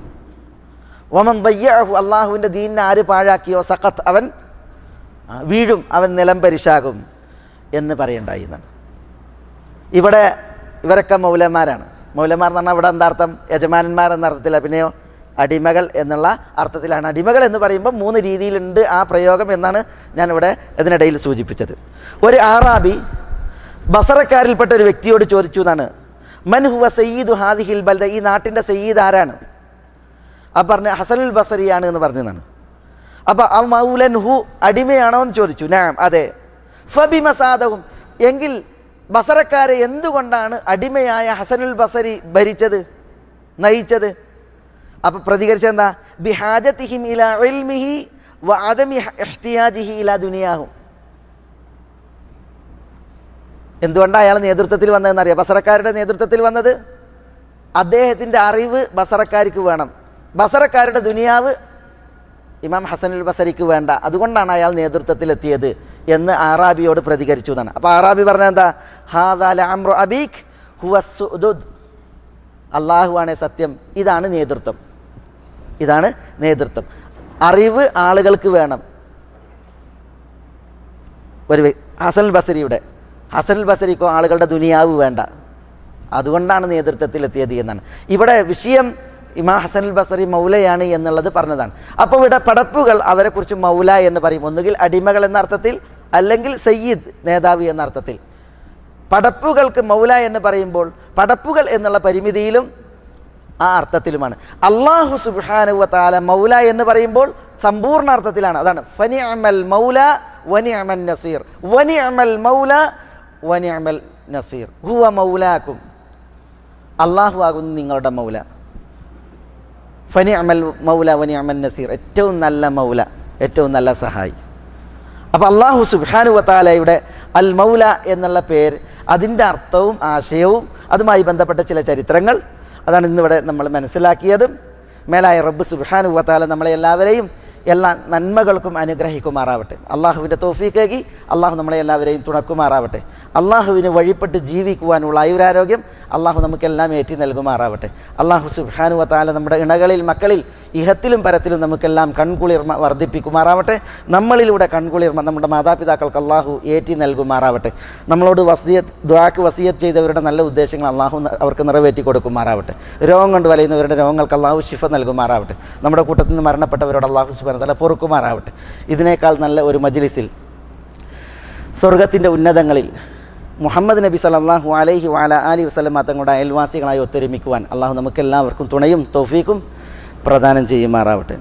വമൻ ദയ്യഅഹു, അള്ളാഹുവിൻ്റെ ദീനിനെ ആര് പാഴാക്കിയോ സഖത്ത് അവൻ വീഴും, അവൻ നിലം പരിശാകും എന്ന് പറയണ്ടായി എന്നാണ്. ഇവിടെ ഇവരൊക്കെ മൗലന്മാരാണ്. മൗലന്മാർ എന്ന് പറഞ്ഞാൽ ഇവിടെ എന്താർത്ഥം? യജമാനന്മാർ എന്ന അർത്ഥത്തില, പിന്നെയോ അടിമകൾ എന്നുള്ള അർത്ഥത്തിലാണ്. അടിമകൾ എന്ന് പറയുമ്പോൾ 3 രീതിയിലുണ്ട് ആ പ്രയോഗം എന്നാണ് ഞാനിവിടെ ഇതിനിടയിൽ സൂചിപ്പിച്ചത്. ഒരു ആറാബി ബസറക്കാരിൽപ്പെട്ട ഒരു വ്യക്തിയോട് ചോദിച്ചു എന്നാണ്, മൻ ഹുവ സയ്യിദു ഹാദിഹിൽ ബൽദ, ഈ നാട്ടിൻ്റെ സയ്യിദ് ആരാണ്? അപ്പം പറഞ്ഞ് ഹസനുൽ ബസരിയാണ് എന്ന് പറഞ്ഞതാണ്. അപ്പം ആ മൗലൻ ഹു, അടിമയാണോ എന്ന് ചോദിച്ചു. നാം, അതെ. ഫബിമ സാദഹും, എങ്കിൽ ബസറക്കാരെ എന്തുകൊണ്ടാണ് അടിമയായ ഹസനുൽ ബസരി ഭരിച്ചത്, നയിച്ചത്? അപ്പം പ്രതികരിച്ചെന്താ? ബിഹാജതിഹിം ഇലാ ഇൽമിഹി വ അദമി ഇഹ്തിയാജിഹി ഇലാ ദുനിയാഹും. എന്തുകൊണ്ടാണ് അയാൾ നേതൃത്വത്തിൽ വന്നതെന്നറിയാം? ബസറക്കാരുടെ നേതൃത്വത്തിൽ വന്നത് അദ്ദേഹത്തിൻ്റെ അറിവ് ബസറക്കാർക്ക് വേണം, ബസറക്കാരുടെ ദുനിയാവ് ഇമാം ഹസനുൽ ബസരിക്ക് വേണ്ട, അതുകൊണ്ടാണ് അയാൾ നേതൃത്വത്തിലെത്തിയത് എന്ന് ആറാബിയോട് പ്രതികരിച്ചു എന്നാണ്. അപ്പോൾ ആറാബി പറഞ്ഞത് എന്താ? ഹാദാ ലഅംറു അബീക് ഹുവ സുദുദ്, അള്ളാഹുവാണ് സത്യം, ഇതാണ് നേതൃത്വം, ഇതാണ് നേതൃത്വം. അറിവ് ആളുകൾക്ക് വേണം. ഒരു ഹസനുൽ ബസരിക്കോ ആളുകളുടെ ദുനിയാവ് വേണ്ട, അതുകൊണ്ടാണ് നേതൃത്വത്തിലെത്തിയത് എന്നാണ്. ഇവിടെ വിഷയം ഇമാം ഹസനുൽ ബസരി മൗലയാണ് എന്നുള്ളത് പറഞ്ഞതാണ്. അപ്പോൾ ഇവിടെ പടപ്പുകൾ അവരെക്കുറിച്ച് മൗല എന്ന് പറയും, ഒന്നുകിൽ അടിമകൾ എന്ന അർത്ഥത്തിൽ, അല്ലെങ്കിൽ സയ്യിദ് നേതാവ് എന്ന അർത്ഥത്തിൽ. പടപ്പുകൾക്ക് മൗല എന്ന് പറയുമ്പോൾ പടപ്പുകൾ എന്നുള്ള പരിമിതിയിലും ആ അർത്ഥത്തിലുമാണ്. അല്ലാഹു സുബ്ഹാനഹു വ തആല മൗല എന്ന് പറയുമ്പോൾ സമ്പൂർണ്ണ അർത്ഥത്തിലാണ്. അതാണ് ഫനിഅമൽ മൗല വനിഅമൻ നസീർ, വനിഅമൽ മൗല വനിഅമൽ നസീർ ഹുവ മൗലാക്കും. അള്ളാഹു ആകുന്നു നിങ്ങളുടെ മൗല. ഫനിഅമൽ മൗല വനിഅമൻ നസീർ, ഏറ്റവും നല്ല മൗല, ഏറ്റവും നല്ല സഹായി. അപ്പോൾ അള്ളാഹു സുബ്ഹാനഹു വ തആലയുടെ അൽ മൗല എന്നുള്ള പേര്, അതിൻ്റെ അർത്ഥവും ആശയവും അതുമായി ബന്ധപ്പെട്ട ചില ചരിത്രങ്ങൾ, അതാണ് ഇന്നിവിടെ നമ്മൾ മനസ്സിലാക്കിയത്. മേലായ റബ്ബ് സുബ്ഹാനഹു വ തആല നമ്മളെ എല്ലാവരെയും എല്ലാ നന്മകൾക്കും അനുഗ്രഹിക്കുമാറാവട്ടെ. അള്ളാഹുവിൻ്റെ തൗഫീഖേകി അള്ളാഹു നമ്മളെ എല്ലാവരെയും തുണക്കുമാറാവട്ടെ. അള്ളാഹുവിന് വഴിപ്പെട്ട് ജീവിക്കുവാനുള്ള ആയുരാരോഗ്യം അള്ളാഹു നമുക്കെല്ലാം ഏറ്റി നൽകുമാറാവട്ടെ. അള്ളാഹു സുബ്ഹാനഹു വ തആല നമ്മുടെ ഇണകളിൽ, മക്കളിൽ, ഇഹത്തിലും പരത്തിലും നമുക്കെല്ലാം കൺകുളിർമ വർദ്ധിപ്പിക്കുമാറാവട്ടെ. നമ്മളിലൂടെ കൺകുളിർമ നമ്മുടെ മാതാപിതാക്കൾക്ക് അള്ളാഹു ഏറ്റി നൽകുമാറാവട്ടെ. നമ്മളോട് ദുആക്ക് വസിയത്ത് ചെയ്തവരുടെ നല്ല ഉദ്ദേശങ്ങൾ അള്ളാഹു അവർക്ക് നിറവേറ്റി കൊടുക്കുമാറാവട്ടെ. രോഗം കൊണ്ട് വലയുന്നവരുടെ രോഗങ്ങൾക്ക് അള്ളാഹു ശിഫ നൽകുമാറാവട്ടെ. നമ്മുടെ കൂട്ടത്തിൽ നിന്ന് മരണപ്പെട്ടവരോട് അള്ളാഹു സുബ്ഹാനഹു വ തആല പൊറുക്കുമാറാവട്ടെ. ഇതിനേക്കാൾ നല്ല ഒരു മജ്ലിസിൽ സ്വർഗത്തിൻ്റെ ഉന്നതങ്ങളിൽ മുഹമ്മദ് നബി സല്ലല്ലാഹു അലൈഹി വഅല ആലിഹി വസല്ലം തങ്ങളുടെ അയൽവാസികളായി ഒത്തൊരുമിക്കുവാൻ അള്ളാഹു നമുക്കെല്ലാവർക്കും തുണയും തൗഫീഖും പ്രദാനം ചെയ്യുമാറാവട്ടെ.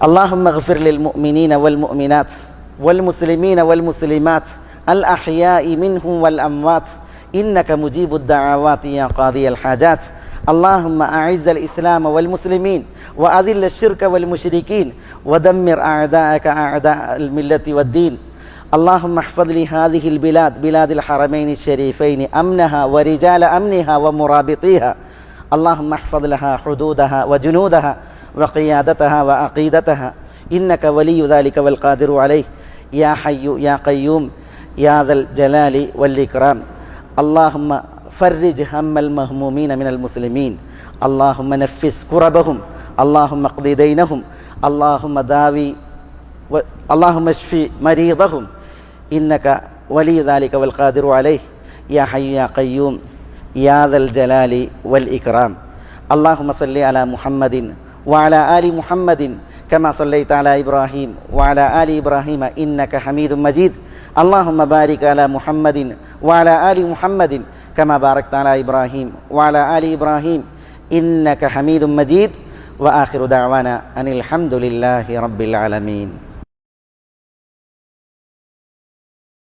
അല്ലാഹുമ്മ ഗ്ഫിർ ലിൽ മുഅ്മിനീന വൽ മുഅ്മിനാത്ത് വൽ മുസ്ലിമീന വൽ മുസ്ലിമാത്ത് അൽ അഹ്യാഇ മിൻഹും വൽ അംവാത്ത് ഇന്നക മുജീബുദ് ദഅവാതി യാ ഖാദിയൽ ഹാജാത്ത്. اللهم أعز الإسلام والمسلمين وأذل الشرك والمشركين ودمر أعداءك أعداء الملة والدين. اللهم احفظ لي هذه البلاد بلاد الحرمين الشريفين أمنها ورجال أمنها ومرابطيها. اللهم احفظ لها حدودها وجنودها وقيادتها وعقيدتها إنك ولي ذلك والقادر عليه يا حي يا قيوم يا ذا الجلال والإكرام. اللهم فرج هم المهمومين من المسلمين. اللهم نفس كربهم. اللهم اقض دينهم. اللهم اشفي مريضهم إنك ولي ذلك والقادر عليه يا حي يا قيوم يا ذا الجلال والإكرام. اللهم صل على محمد وعلى آل محمد كما صليت على إبراهيم وعلى آل إبراهيم إنك حميد مجيد. اللهم بارك على محمد وعلى آل محمد كما باركت على إبراهيم وعلى آل إبراهيم إنك حميد مجيد. وآخر دعوانا أن الحمد لله رب العالمين.